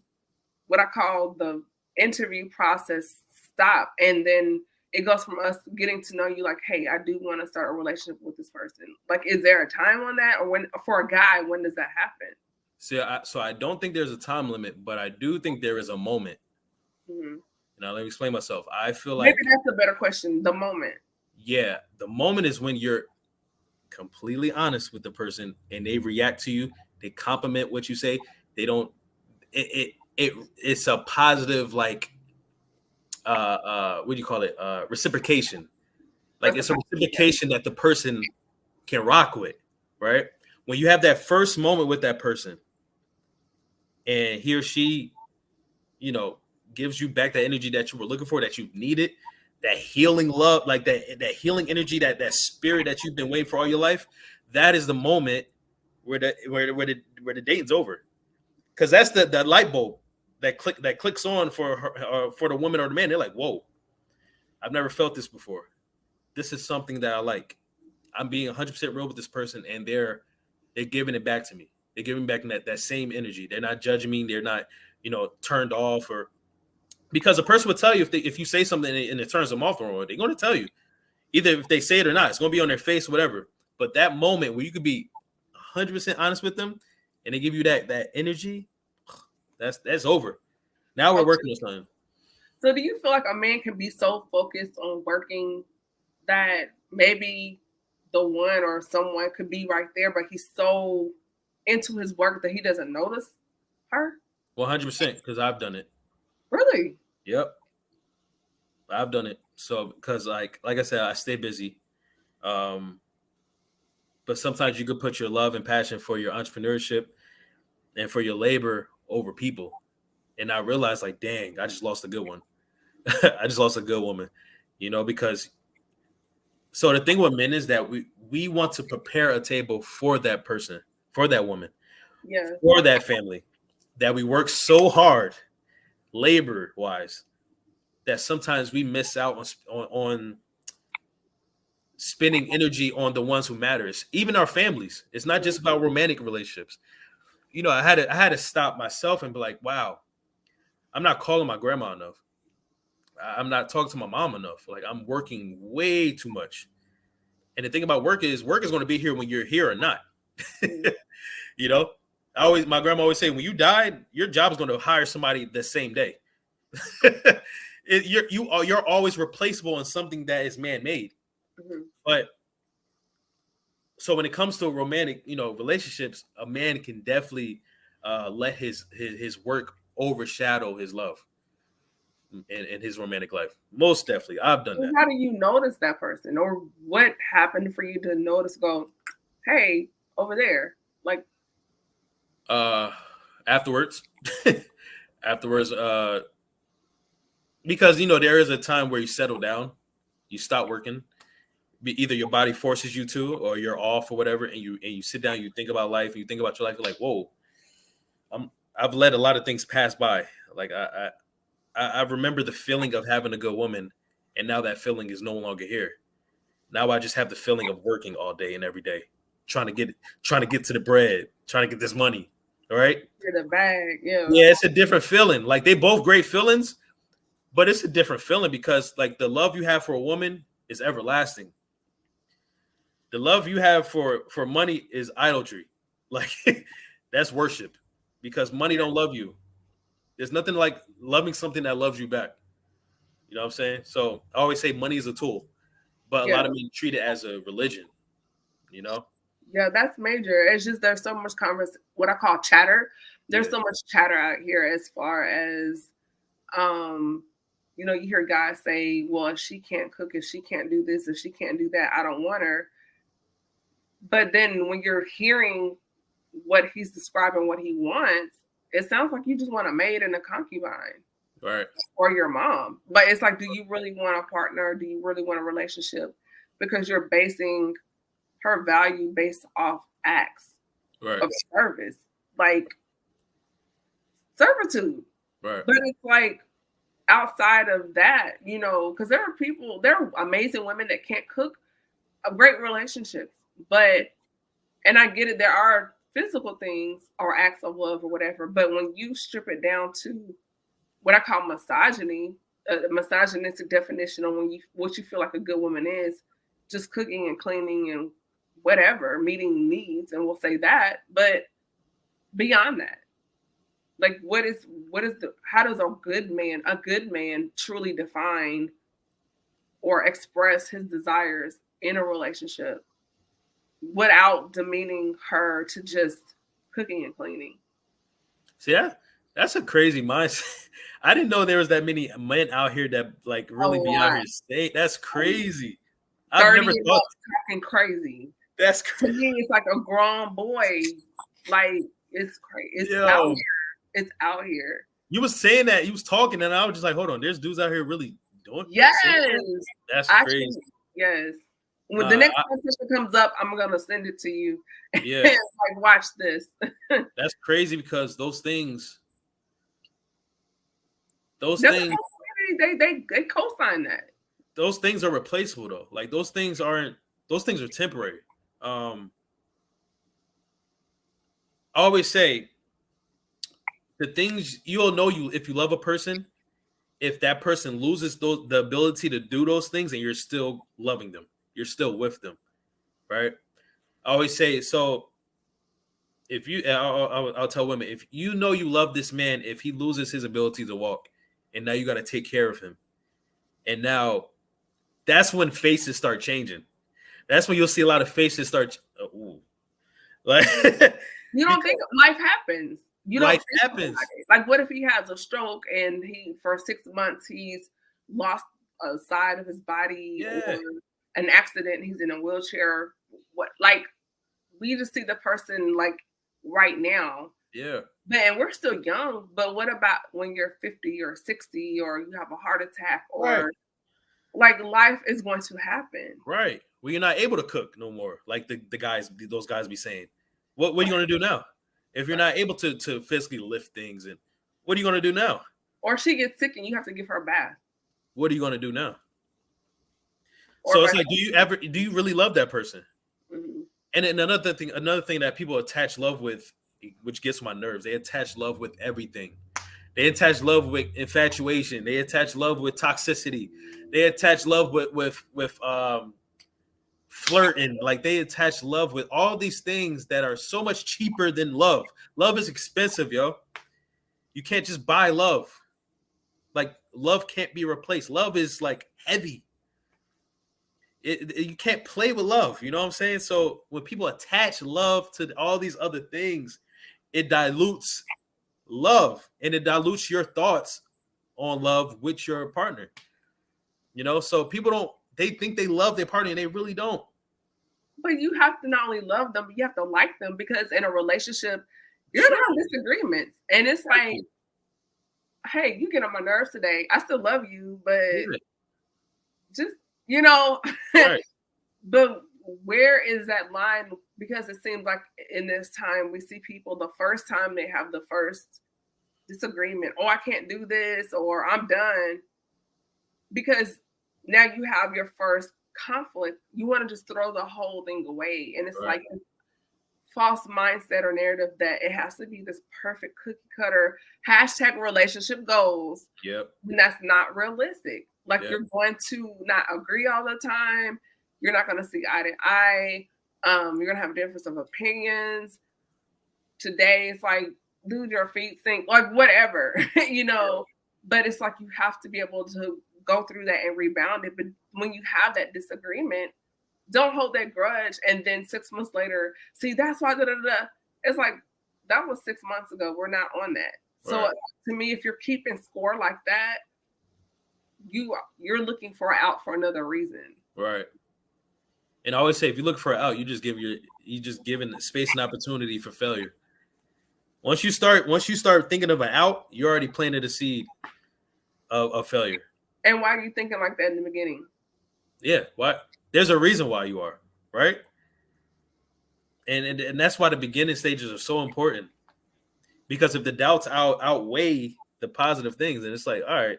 what I call the interview process stop, and then it goes from us getting to know you, like, hey, I do want to start a relationship with this person. Like, is there a time on that, or when for a guy, when does that happen? See, so I don't think there's a time limit, but I do think there is a moment. Mm-hmm. Now, let me explain myself. I feel like maybe that's a better question. The moment. Yeah, the moment is when you're completely honest with the person and they react to you. They compliment what you say. They don't. It's a positive, like, what do you call it? Reciprocation. Like, it's a reciprocation that the person can rock with, right? When you have that first moment with that person, and he or she, gives you back that energy that you were looking for, that you needed, that healing love, like that healing energy, that spirit that you've been waiting for all your life, that is the moment where the dating's over. Because that's the light bulb that clicks on for the woman or the man. They're like, whoa, I've never felt this before. This is something that I like. I'm being 100% real with this person, and they're giving it back to me. They're giving back that same energy. They're not judging me. They're not, turned off, or because a person would tell you if you say something and it turns them off the wrong way, they're going to tell you, either if they say it or not. It's going to be on their face, whatever. But that moment where you could be 100% honest with them, and they give you that energy, that's over. Now we're working on something. So do you feel like a man can be so focused on working that maybe the one or someone could be right there, but he's so into his work that he doesn't notice her? 100%, because I've done it. Really? Yep. I've done it. So, because like I said, I stay busy. But sometimes you could put your love and passion for your entrepreneurship and for your labor over people. And I realized, like, dang, I just lost a good one. I just lost a good woman, because so the thing with men is that we want to prepare a table for that person, for that woman, for that family, that we work so hard labor wise that sometimes we miss out on spending energy on the ones who matters, even our families. It's not just about romantic relationships. I had to stop myself and be like, wow, I'm not calling my grandma enough. I'm not talking to my mom enough. Like, I'm working way too much. And the thing about work is going to be here when you're here or not. My grandma always say, when you die, your job is going to hire somebody the same day. You're always replaceable in something that is man-made. Mm-hmm. But so when it comes to romantic, relationships, a man can definitely let his work overshadow his love and his romantic life. Most definitely. I've done that. How do you notice that person, or what happened for you to notice, go, hey, over there? Like, afterwards, because there is a time where you settle down, you stop working. Either your body forces you to, or you're off or whatever, and you sit down, you think about life, and you think about your life. You're like, whoa, I've let a lot of things pass by. Like, I remember the feeling of having a good woman, and now that feeling is no longer here. Now I just have the feeling of working all day and every day, trying to get to the bread, trying to get this money. All right, the bag, yeah. Yeah, it's a different feeling. Like, they both great feelings, but it's a different feeling because, like, the love you have for a woman is everlasting. The love you have for money is idolatry. Like, that's worship, because money don't love you. There's nothing like loving something that loves you back. You know what I'm saying? So I always say money is a tool, but a lot of men treat it as a religion, Yeah, that's major. It's just there's so much what I call chatter. There's so much chatter out here as far as you hear guys say, well, if she can't cook, if she can't do this, if she can't do that, I don't want her. But then when you're hearing what he's describing, what he wants, it sounds like you just want a maid and a concubine. Right. Or your mom. But it's like, do you really want a partner? Do you really want a relationship? Because you're basing her value based off acts of service, like servitude. Right. But it's like outside of that, because there are amazing women that can't cook, great relationships. And I get it, there are physical things or acts of love or whatever. But when you strip it down to what I call misogyny, a misogynistic definition on what you feel like a good woman is, just cooking and cleaning and whatever, meeting needs, and we'll say that. But beyond that, like how does a good man truly define or express his desires in a relationship without demeaning her to just cooking and cleaning? See, that's a crazy mindset. I didn't know there was that many men out here that like really be out here state. That's crazy. I've never thought talking crazy. That's crazy. To me, it's like a grown boy. Like it's crazy. It's out here. It's out here. You was saying that, you was talking, and I was just like, hold on, there's dudes out here really doing. Yes, that's crazy. Yes. When the next competition comes up, I'm gonna send it to you. Yeah, like watch this. That's crazy because those things. They co-sign that. Those things are replaceable though. Like those things are temporary. I always say the things you'll know if you love a person, if that person loses the ability to do those things and you're still loving them, you're still with them, right? I always say, so if you, I'll tell women, if you know you love this man, if he loses his ability to walk and now you got to take care of him. And now that's when faces start changing. That's when you'll see a lot of faces start. Like you don't think life happens. Life happens. Like what if he has a stroke and for 6 months he's lost a side of his body or an accident, he's in a wheelchair. Like we just see the person like right now. Yeah. Man, we're still young, but what about when you're 50 or 60 or you have a heart attack or like life is going to happen. Right. Well, you're not able to cook no more. Like those guys be saying. What are you going to do now? If you're not able to physically lift things, and what are you going to do now? Or she gets sick and you have to give her a bath. What are you going to do now? So it's like, do you really love that person? Mm-hmm. And then another thing that people attach love with, which gets my nerves, they attach love with everything. They attach love with infatuation. They attach love with toxicity. They attach love with flirting. Like they attach love with all these things that are so much cheaper than love. Love is expensive, yo. You can't just buy love. Like love can't be replaced. Love is like heavy. You can't play with love. You know what I'm saying? So when people attach love to all these other things, it dilutes love and it dilutes your thoughts on love with your partner. You know, so they think they love their partner and they really don't. But you have to not only love them, but you have to like them, because in a relationship, you're gonna have disagreements. And it's like, hey, you get on my nerves today. I still love you, but just, right. But where is that line? Because it seems like in this time, we see people the first time they have the first disagreement. Oh, I can't do this, or I'm done. Because now you have your first conflict. You want to just throw the whole thing away. And it's like a false mindset or narrative that it has to be this perfect cookie cutter #relationship goals. Yep. And that's not realistic. Like you're going to not agree all the time. You're not going to see eye to eye. You're going to have a difference of opinions. Today, it's like, dude, your feet stink, like whatever, but it's like, you have to be able to go through that and rebound it. But when you have that disagreement, don't hold that grudge. And then 6 months later, see, that's why, it's like, that was 6 months ago. We're not on that. So to me, if you're keeping score like that, you're looking for an out for another reason. Right. And I always say, if you look for an out, you just giving space and opportunity for failure. Once you start thinking of an out, you're already planting a seed of failure. And why are you thinking like that in the beginning? Yeah, why? There's a reason why you are, right? And that's why the beginning stages are so important. Because if the doubts outweigh the positive things, then it's like, all right,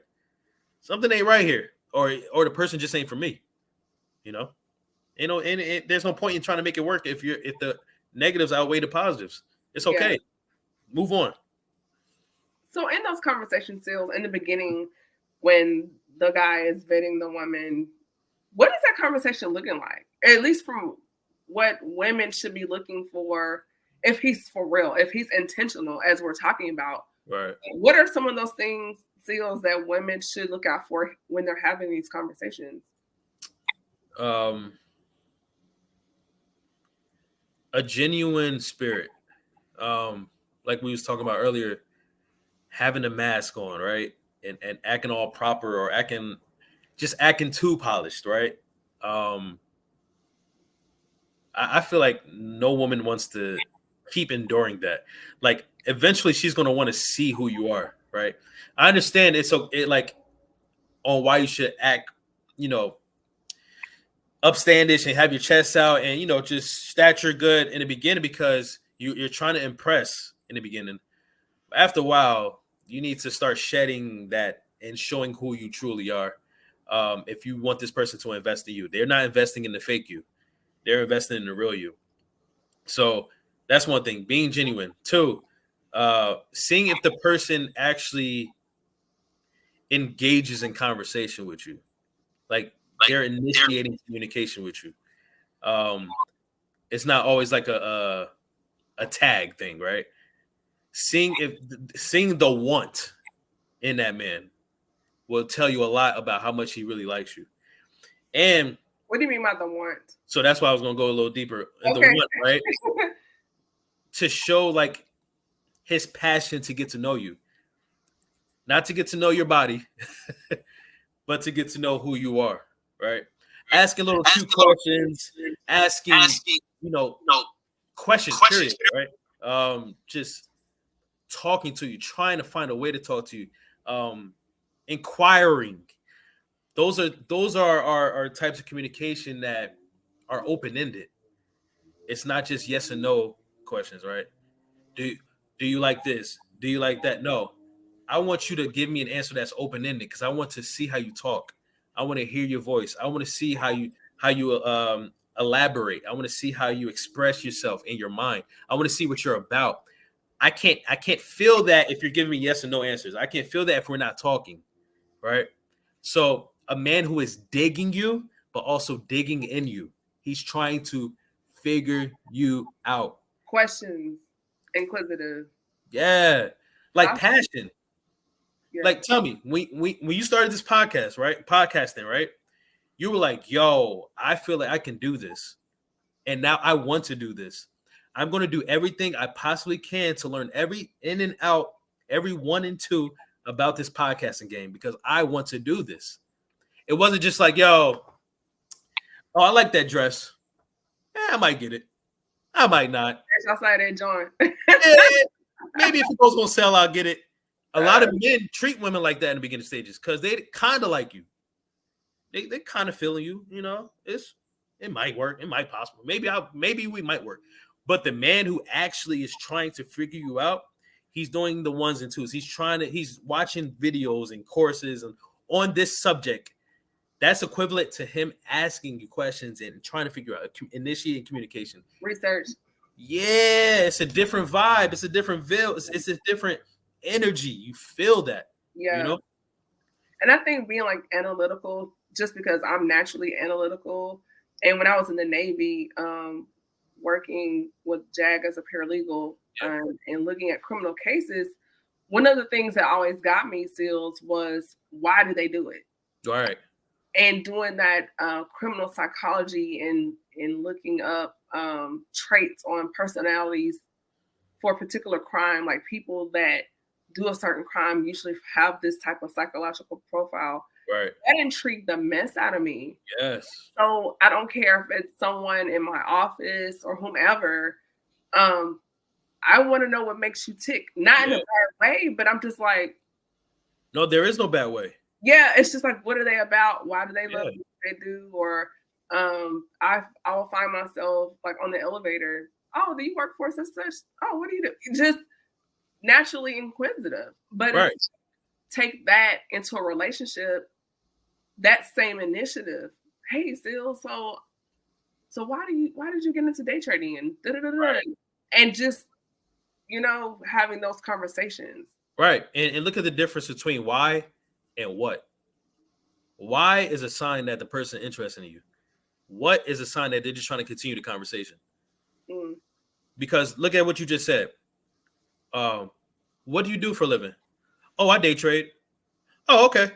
something ain't right here, or the person just ain't for me, you know. And there's no point in trying to make it work if the negatives outweigh the positives. It's okay. Yeah. Move on. So in those conversations, Sealz, in the beginning, when the guy is vetting the woman, what is that conversation looking like? At least from what women should be looking for, if he's for real, if he's intentional, as we're talking about. Right. What are some of those things, Sealz, that women should look out for when they're having these conversations? A genuine spirit. Like we was talking about earlier, having a mask on, right? And acting all proper, or acting too polished, right? I feel like no woman wants to keep enduring that. Like eventually she's going to want to see who you are, right? I understand like on why you should act, upstandish and have your chest out and, just stature good in the beginning, because you're trying to impress in the beginning. After a while, you need to start shedding that and showing who you truly are. If you want this person to invest in you, they're not investing in the fake you. They're investing in the real you. So that's one thing, being genuine. 2, seeing if the person actually engages in conversation with you. Like they're initiating communication with you. It's not always like a tag thing, right? Seeing the want in that man will tell you a lot about how much he really likes you. And what do you mean by the want? So that's why I was going to go a little deeper in the want, right? To show like his passion to get to know you. Not to get to know your body, but to get to know who you are, right? Asking little cute questions, asking questions, period, right? Just talking to you, trying to find a way to talk to you, inquiring. Those are types of communication that are open-ended. It's not just yes and no questions, right? Do you like this? Do you like that? No. I want you to give me an answer that's open-ended, because I want to see how you talk. I want to hear your voice. I want to see how you elaborate. I want to see how you express yourself in your mind. I want to see what you're about. I can't feel that if you're giving me yes and no answers. I can't feel that if we're not talking, right? So a man who is digging you, but also digging in you, he's trying to figure you out. Questions, inquisitive. Yeah, like passion. Yeah. Like, tell me, when you started this podcast, right? Podcasting, right? You were like, yo, I feel like I can do this. And now I want to do this. I'm going to do everything I possibly can to learn every in and out, every 1 and 2 about this podcasting game, because I want to do this. It wasn't just like, yo, oh, I like that dress. I might get it. I might not. Outside that joint. Maybe if it goes on sale, I'll get it. A lot of men treat women like that in the beginning stages because they kind of like you. They kind of feeling you, it might work. It might possible. Maybe we might work. But the man who actually is trying to figure you out, he's doing the 1s and 2s. He's watching videos and courses and on this subject. That's equivalent to him asking you questions and trying to figure out, initiating communication. Research. Yeah, it's a different vibe. It's a different feel. It's a different energy. You feel that. Yeah. And I think being like analytical, just because I'm naturally analytical. And when I was in the Navy, working with JAG as a paralegal and looking at criminal cases, one of the things that always got me, Sealz, was why do they do it? All right. and doing that criminal psychology and looking up traits on personalities for a particular crime, like people that do a certain crime usually have this type of psychological profile. Right. That intrigued the mess out of me. Yes. So I don't care if it's someone in my office or whomever. I want to know what makes you tick, not in a bad way, but I'm just like, no, there is no bad way. Yeah, it's just like, what are they about? Why do they love what they do? Or I will find myself like on the elevator. Oh, do you work for such such? Oh, what do you do? Just naturally inquisitive. But if take that into a relationship, that same initiative. Hey, Sealz, so why did you get into day trading and and just having those conversations. Right. And look at the difference between why and what. Why is a sign that the person is interested in you. What is a sign that they're just trying to continue the conversation? Because look at what you just said. What do you do for a living? Oh, I day trade. Oh, okay.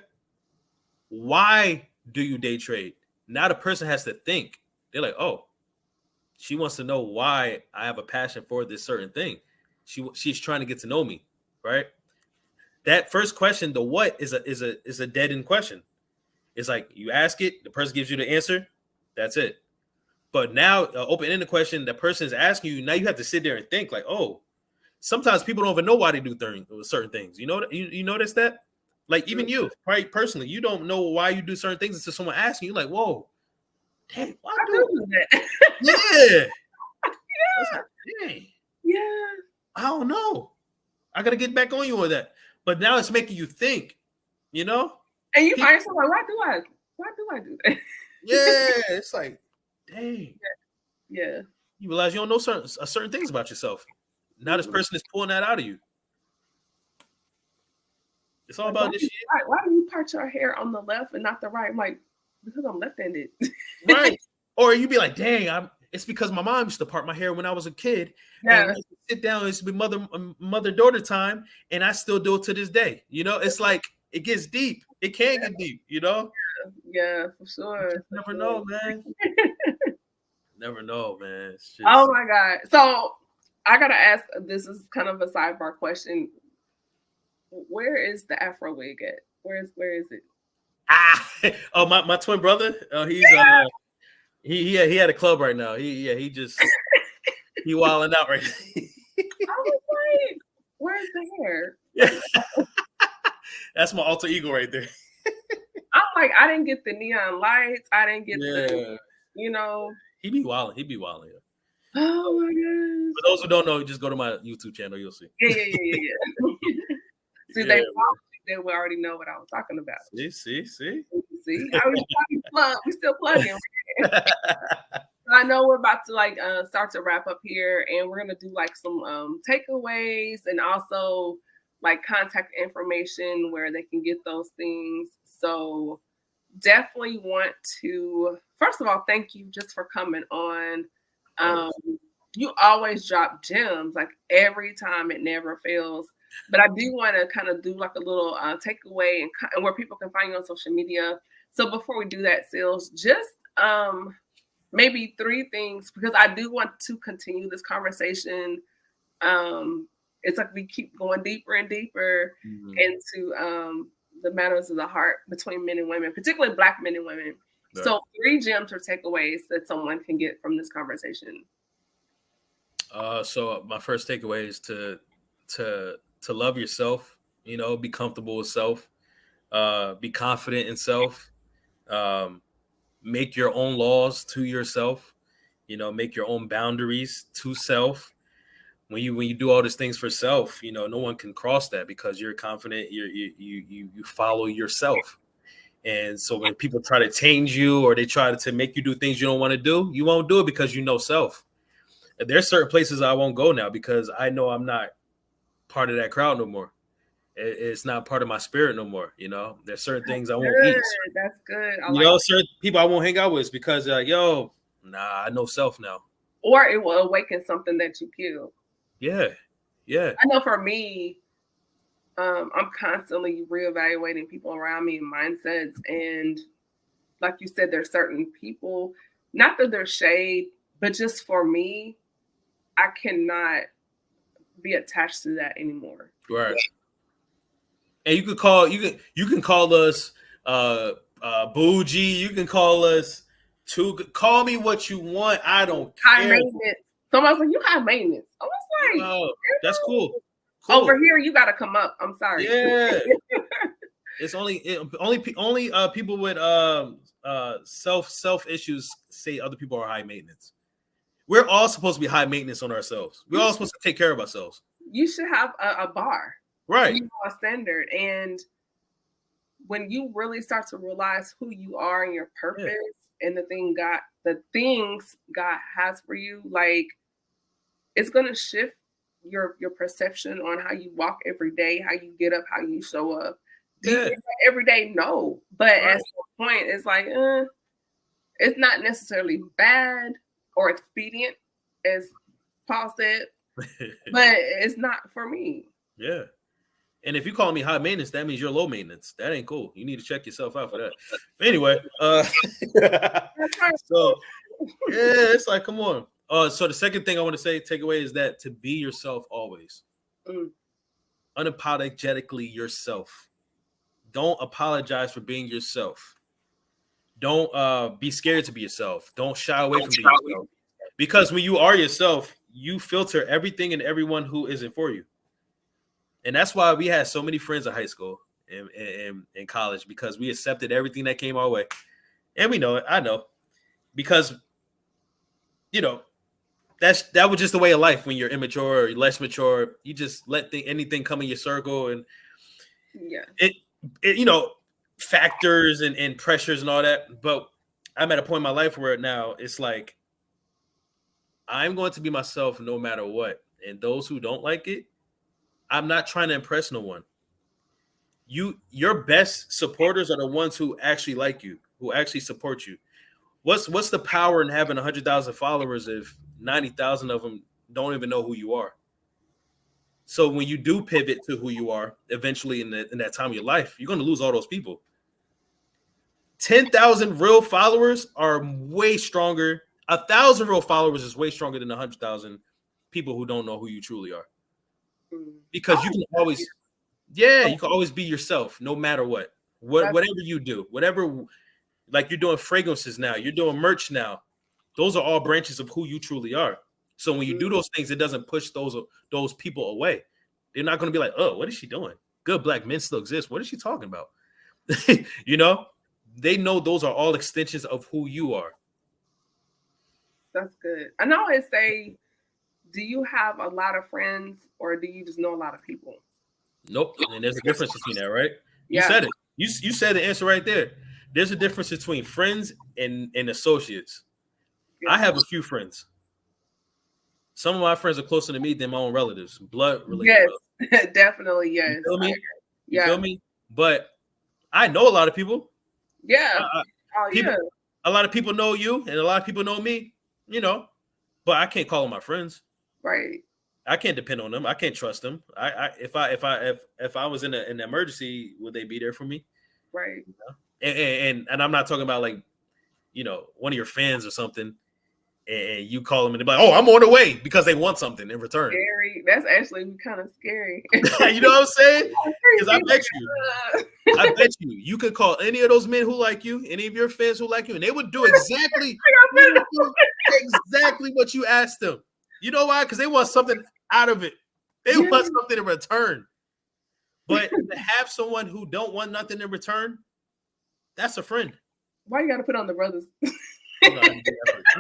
Why do you day trade? Now the person has to think. They're like, oh, she wants to know why I have a passion for this certain thing. She's trying to get to know me, right? That first question, the what, is a dead end question. It's like you ask it, the person gives you the answer, that's it. But now, open-ended question, the person is asking you. Now you have to sit there and think, like, oh, sometimes people don't even know why they do certain things. You know, you notice that, like even you, right? Personally, you don't know why you do certain things until someone asks you. Like, whoa, dang, why do that? Yeah. Dang. Yeah. I don't know. I gotta get back on you on that. But now it's making you think, And you find yourself like, why do I do that? Yeah, it's like, dang. Yeah. You realize you don't know certain things about yourself. Now this person is pulling that out of you. It's all about this shit. Why do you part your hair on the left and not the right? I'm like, because I'm left-handed. Right. Or you be like, dang, it's because my mom used to part my hair when I was a kid. Yeah. And we used to sit down, it used to be mother-daughter time, and I still do it to this day. It's like it gets deep. It can get deep, Yeah, for sure. You never know, man. Never know, man. It's just... Oh my God. So I gotta ask, this is kind of a sidebar question. Where is the Afro wig at? Where is it? Oh, my twin brother. He's he had a club right now. He just he wilding out right now. I was like, where's the hair? Yeah. That's my alter ego right there. I'm like, I didn't get the neon lights. I didn't get the, He be wilding. Yeah. Oh my God. For those who don't know, just go to my YouTube channel. You'll see. Yeah. See, they will already know what I was talking about. See. We still plugging. I know we're about to start to wrap up here, and we're gonna do some takeaways and also contact information where they can get those things. So definitely want to, first of all, thank you just for coming on. You always drop gems every time. It never fails. But I do want to kind of do a little takeaway and where people can find you on social media. So before we do that, Sealz, just maybe 3 things, because I do want to continue this conversation. It's like we keep going deeper and deeper into the matters of the heart between men and women, particularly Black men and women. Yeah. So 3 gems or takeaways that someone can get from this conversation. So my first takeaway is to love yourself, be comfortable with self, be confident in self, make your own laws to yourself, make your own boundaries to self. When you do all these things for self, no one can cross that because you're confident. You follow yourself. And so when people try to change you or they try to make you do things you don't want to do, you won't do it because you know self. There's certain places I won't go now because I know I'm not part of that crowd no more. It's not part of my spirit no more. There's certain things I won't eat. That's good. Certain people I won't hang out with because I know self now. Or it will awaken something that you killed. Yeah. I know for me, I'm constantly reevaluating people around me and mindsets, and like you said, there's certain people, not that they're shade, but just for me, I cannot be attached to that anymore. Right. And you can call us bougie. You can call us call me what you want. I don't high care. Maintenance. Somebody's like, you high maintenance. I was like, oh, that's cool. Over here, you got to come up. I'm sorry. Yeah. It's only people with self issues say other people are high maintenance. We're all supposed to be high maintenance on ourselves. We're all supposed to take care of ourselves. You should have a bar, right? You know, a standard. And when you really start to realize who you are and your purpose and the things God has for you, like, it's gonna shift your perception on how you walk every day, how you get up, how you show up. Do you get that every day? No. But at some point, it's like, it's not necessarily bad or expedient, as Paul said, but it's not for me. Yeah. And if you call me high maintenance, that means you're low maintenance. That ain't cool. You need to check yourself out for that. Anyway, so yeah, it's like, come on. So the second thing I want to say, take away, is that to be yourself always. Unapologetically yourself. Don't apologize for being yourself. Don't be scared to be yourself. Don't shy away from being yourself. Because when you are yourself, you filter everything and everyone who isn't for you. And that's why we had so many friends in high school and in college, because we accepted everything that came our way. And we know it. I know. Because, you know, that was just the way of life when you're immature or less mature. You just let anything come in your circle, and it you know, factors and pressures and all that. But I'm at a point in my life where now it's like, I'm going to be myself no matter what. And those who don't like it, I'm not trying to impress no one. Your best supporters are the ones who actually like you, who actually support you. What's the power in having 100,000 followers if 90,000 of them don't even know who you are? So when you do pivot to who you are, eventually in that time of your life, you're going to lose all those people. 10,000 real followers are way stronger. 1,000 real followers is way stronger than 100,000 people who don't know who you truly are. Because you can always, you can always be yourself no matter what. Whatever you do, whatever, like you're doing fragrances now, you're doing merch now. Those are all branches of who you truly are. So when you do those things, it doesn't push those people away. They're not going to be like, oh, what is she doing? Good black men still exist. What is she talking about? You know, they know those are all extensions of who you are. That's good. I know I say, do you have a lot of friends or do you just know a lot of people? Nope. And there's a difference between that, right? You said it. You said the answer right there. There's a difference between friends and associates. I have a few friends. Some of my friends are closer to me than my own relatives, blood related. Yes, definitely. Yes. You feel me? You feel me? But I know a lot of people. Yeah. A lot of people know you, and a lot of people know me. You know, but I can't call them my friends. Right. I can't depend on them. I can't trust them. If I was in an emergency, would they be there for me? Right. You know? And I'm not talking about like, you know, one of your fans or something, and you call them and they're like, oh, I'm on the way, because they want something in return. Scary. That's actually kind of scary. You know what I'm saying? Because I bet you could call any of those men who like you, any of your fans who like you, and they would do exactly what you asked them. You know why? Because they want something out of it. They want something in return. But to have someone who don't want nothing in return, that's a friend. Why you got to put on the brothers? You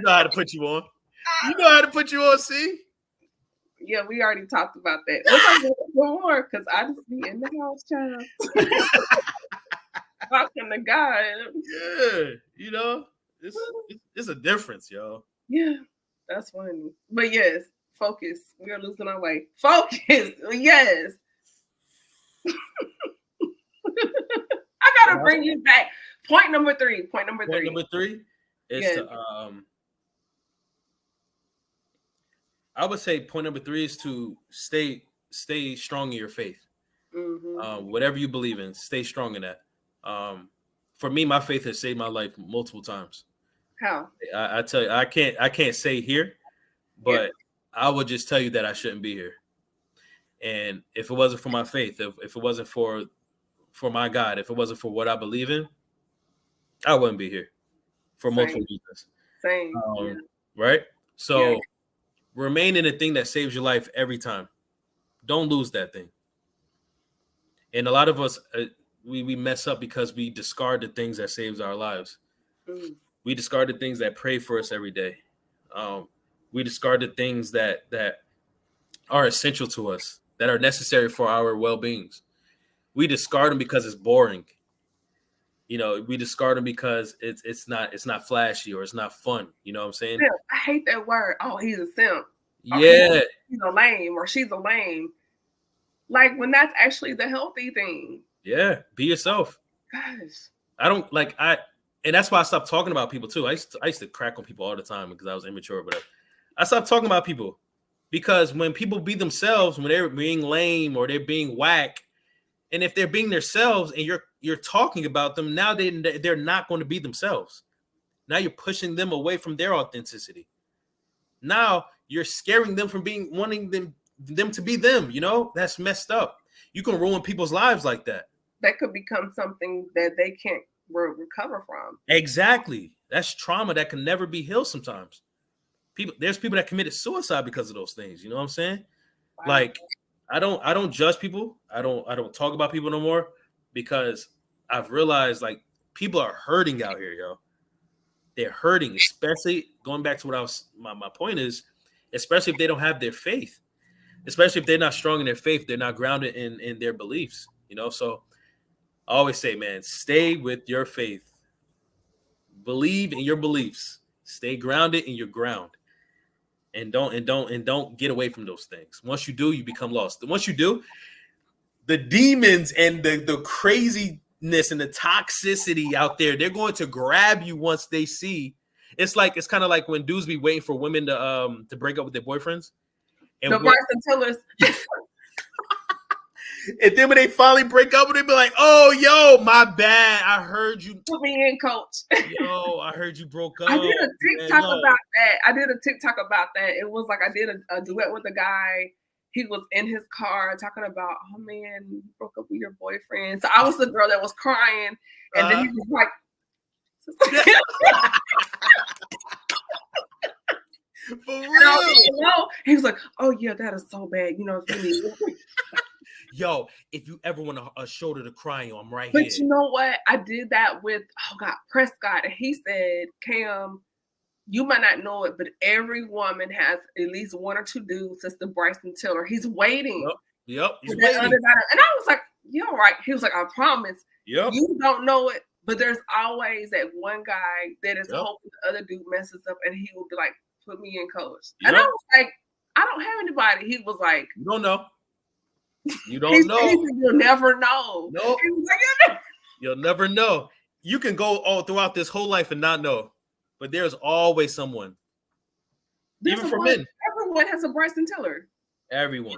know how to put you on. You know how to put you on, see? Yeah, we already talked about that. Let's go more, because I just be in the house, child. Talking to God. Yeah, you know, it's a difference, yo. Yeah, that's funny. But yes, focus. We are losing our way. Focus. Yes. I gotta bring you back. Point number three is to I would say point number 3 is to stay strong in your faith. Whatever you believe in, stay strong in that. for me, my faith has saved my life multiple times. How? I tell you, I can't say here, but I would just tell you that I shouldn't be here. And if it wasn't for my faith, if it wasn't for my God, if it wasn't for what I believe in, I wouldn't be here for multiple reasons. Same. Right? So remain in the thing that saves your life every time. Don't lose that thing. And a lot of us, we mess up because we discard the things that saves our lives. We discard the things that pray for us every day. We discard the things that are essential to us, that are necessary for our well-beings. We discard them because it's boring. You know, we discard them because it's not flashy or it's not fun. You know what I'm saying? Simp. I hate that word. Oh, he's a simp. Yeah. He's a lame or she's a lame. Like when that's actually the healthy thing. Yeah. Be yourself. Gosh. And that's why I stopped talking about people too. I used to crack on people all the time because I was immature, but I stopped talking about people because when people be themselves, when they're being lame or they're being whack, and if they're being themselves and you're talking about them, now they're not going to be themselves. Now you're pushing them away from their authenticity. Now you're scaring them from wanting them to be them. You know, that's messed up. You can ruin people's lives like that. That could become something that they can't recover from. Exactly. That's trauma that can never be healed sometimes. There's people that committed suicide because of those things. You know what I'm saying? Wow. Like, I don't judge people. I don't talk about people no more because I've realized like people are hurting out here, yo. They're hurting, especially going back to what my point is, especially if they don't have their faith, especially if they're not strong in their faith, they're not grounded in their beliefs, you know? So I always say, man, stay with your faith, believe in your beliefs, stay grounded in your ground. And don't get away from those things. Once you do, you become lost. And once you do, the demons and the craziness and the toxicity out there, they're going to grab you once they see. It's kind of like when dudes be waiting for women to break up with their boyfriends. And the Bryson Tillers. And then when they finally break up, they be like, "Oh, yo, my bad. I heard you. Put me in, coach. Yo, I heard you broke up." I did a TikTok about that. It was like I did a duet with a guy. He was in his car talking about, "Oh man, you broke up with your boyfriend." So I was the girl that was crying, and then he was like, "For real?" He was like, "Oh yeah, that is so bad. You know, it's really." Yo, if you ever want a shoulder to cry on, I'm right here. But you know what? I did that with, Prescott. And he said, Cam, you might not know it, but every woman has at least one or two dudes since the Bryson Tiller. He's waiting. Yep. He's waiting. And I was like, you're right. He was like, I promise. Yep. You don't know it, but there's always that one guy that is hoping the other dude messes up and he will be like, put me in, coach. Yep. And I was like, I don't have anybody. He was like, you don't know. You don't know. You'll never know. Nope. You'll never know. You can go all throughout this whole life and not know, but there's always someone. Even for men. Everyone has a Bryson Tiller. Everyone.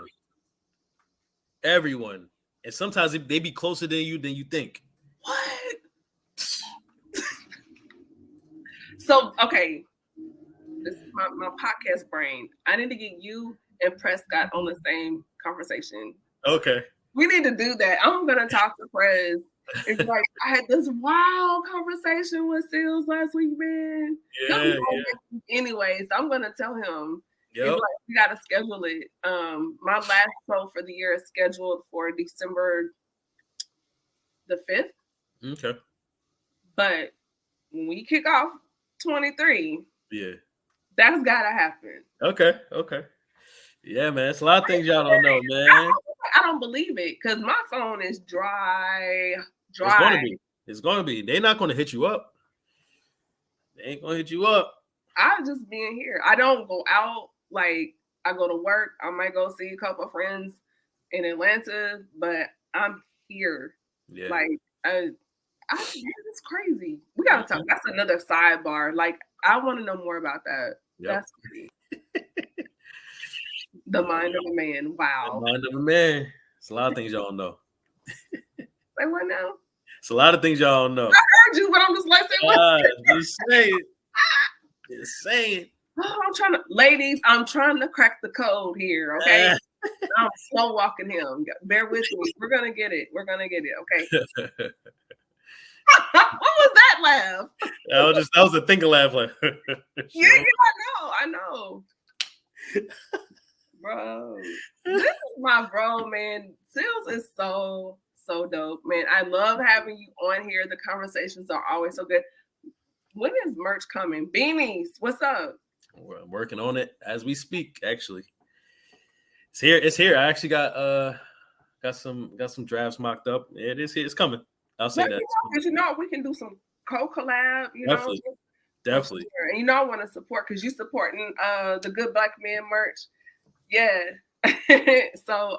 And sometimes they be closer than you think. What? So, okay. This is my podcast brain. I need to get you and Prescott on the same conversation. Okay. We need to do that. I'm gonna talk to Prez. It's like I had this wild conversation with Sealz last week, man. Yeah. Anyways, I'm gonna tell him. Yep. Like, we gotta schedule it. My last show for the year is scheduled for December the 5th. Okay. But when we kick off 23, that's gotta happen. Okay. Yeah, man. It's a lot of things y'all don't know, man. I don't believe it because my phone is dry. It's gonna be. They're not gonna hit you up. They ain't gonna hit you up. I just being here. I don't go out. Like I go to work. I might go see a couple of friends in Atlanta, but I'm here. Yeah. Like it's crazy. We gotta talk. That's another sidebar. Like I want to know more about that. Yep. That's crazy. The mind of a man. Wow. The mind of a man. It's a lot of things y'all don't know. Say what now? It's a lot of things y'all don't know. I heard you, but I'm just like, say what? Just say it. Just say it. Oh, ladies, I'm trying to crack the code here, okay? I'm slow walking him. Bear with me. We're gonna get it. Okay. What was that laugh? That was a thinker laugh. Like, yeah, I know. Bro, this is my bro, man. Sealz is so dope, man. I love having you on here. The conversations are always so good. When is merch coming? Beanies, what's up? We're working on it as we speak. Actually, it's here. I actually got some drafts mocked up. It is here. It's coming. I'll say that. Because we can do some co-collab. Definitely. And I want to support because you supporting the Good Black Men merch. Yeah. So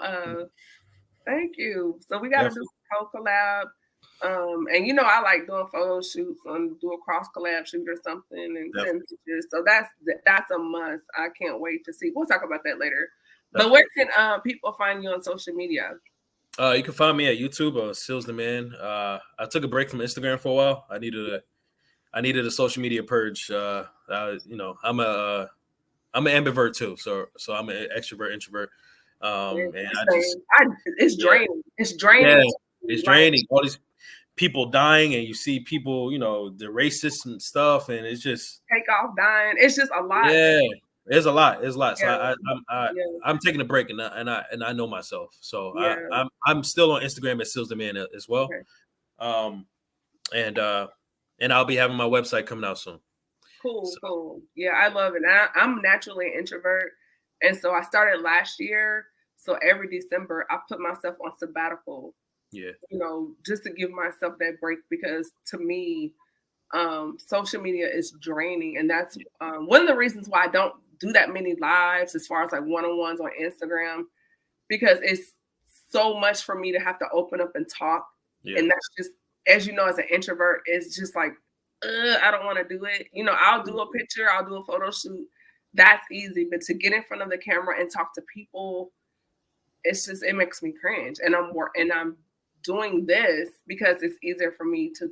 thank you. So we got to do some co-collab. And I like doing photo shoots and do a cross collab shoot or something and send pictures. So that's a must. I can't wait to see. We'll talk about that later. But where can people find you on social media? You can find me at YouTube, Sealz The Man. I took a break from Instagram for a while. I needed a social media purge. I'm an ambivert too, so I'm an extrovert, introvert. It's draining. It's draining. Yeah, it's draining. All these people dying, and you see people, the racist and stuff, and it's just take off dying. It's just a lot. Yeah, it's a lot. So I'm taking a break, and I know myself. So I'm still on Instagram at Sealz The Man as well. Okay. And I'll be having my website coming out soon. Cool. Yeah, I love it. I'm naturally an introvert, and so I started last year. So every December, I put myself on sabbatical. Yeah. Just to give myself that break, because to me, social media is draining, and that's one of the reasons why I don't do that many lives as far as like one-on-ones on Instagram, because it's so much for me to have to open up and talk. Yeah. And that's just, as you know, as an introvert, it's just like, I don't want to do it. I'll do a picture, I'll do a photo shoot. That's easy. But to get in front of the camera and talk to people, it makes me cringe. And I'm doing this because it's easier for me to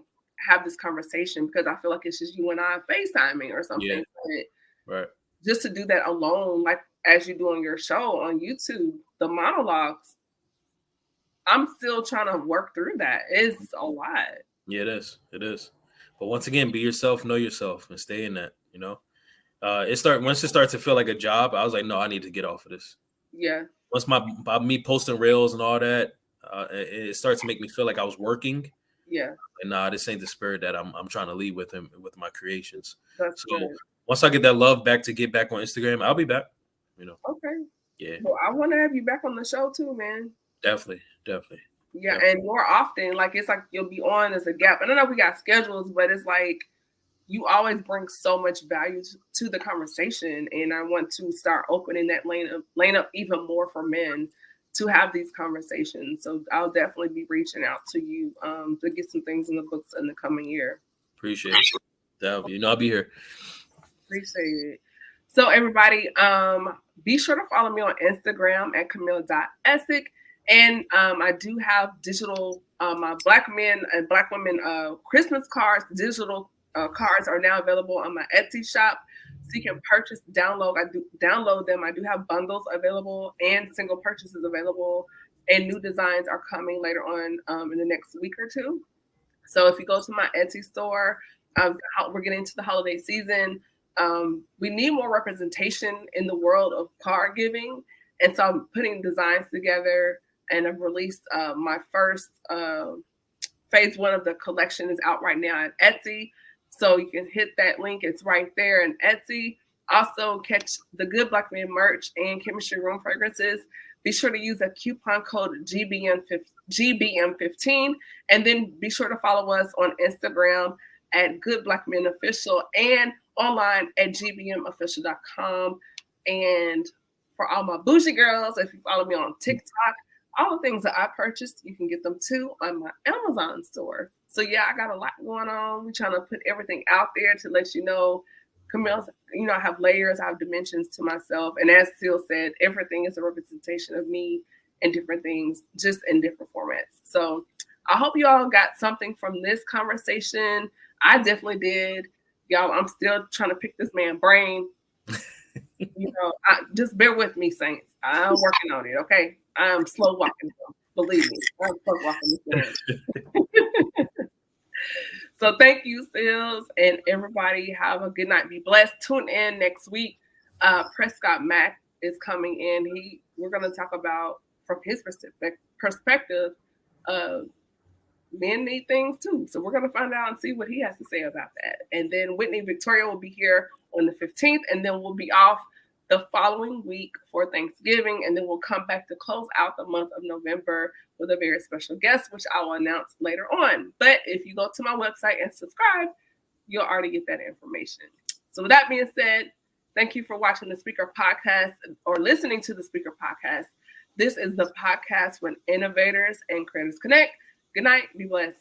have this conversation, because I feel like it's just you and I FaceTiming or something. Yeah. Right. Just to do that alone, like as you do on your show on YouTube, the monologues, I'm still trying to work through that. It's a lot. Yeah, it is. But once again, be yourself, know yourself, and stay in that. Once it starts to feel like a job, I was like, no, I need to get off of this. Yeah. Once me posting reels and all that, it starts to make me feel like I was working. Yeah. And this ain't the spirit that I'm trying to lead with him with my creations. That's good. Once I get that love back to get back on Instagram, I'll be back. Okay. Yeah. Well, I want to have you back on the show too, man. Definitely. Yeah, and more often, like it's like you'll be on as a gap. I don't know if we got schedules, but it's like you always bring so much value to the conversation, and I want to start opening that lane up even more for men to have these conversations. So I'll definitely be reaching out to you to get some things in the books in the coming year. Appreciate it. I'll be here. Appreciate it. So everybody, be sure to follow me on Instagram at Camille.Essick. And I do have digital, my Black men and Black women Christmas cards. Digital cards are now available on my Etsy shop, so you can purchase, download. I do download them. I do have bundles available and single purchases available, and new designs are coming later on in the next week or two. So if you go to my Etsy store, we're getting into the holiday season. We need more representation in the world of card giving, and so I'm putting designs together. And I've released my first phase 1 of the collection is out right now at Etsy. So you can hit that link. It's right there in Etsy. Also catch the Good Black Men merch and Chemistry Room fragrances. Be sure to use a coupon code GBM15. And then be sure to follow us on Instagram at Good Black Men Official and online at gbmofficial.com. And for all my bougie girls, if you follow me on TikTok, all the things that I purchased, you can get them too on my Amazon store. So yeah, I got a lot going on. We're trying to put everything out there to let you know. Camille's, I have layers, I have dimensions to myself. And as Sealz said, everything is a representation of me and different things, just in different formats. So I hope you all got something from this conversation. I definitely did. Y'all, I'm still trying to pick this man's brain. Just bear with me, Saints. I'm working on it, okay? I'm slow walking, believe me. I'm slow walking this man. So thank you, Sealz, and everybody. Have a good night. Be blessed. Tune in next week. Prescott Mack is coming in. We're going to talk about, from his perspective, men need things too. So we're going to find out and see what he has to say about that. And then Whitney Victoria will be here on the 15th, and then we'll be off the following week for Thanksgiving, and then we'll come back to close out the month of November with a very special guest, which I will announce later on. But if you go to my website and subscribe, you'll already get that information. So with that being said, thank you for watching the Speaker Podcast or listening to the Speaker Podcast. This is the podcast when innovators and creators connect. Good night. Be blessed.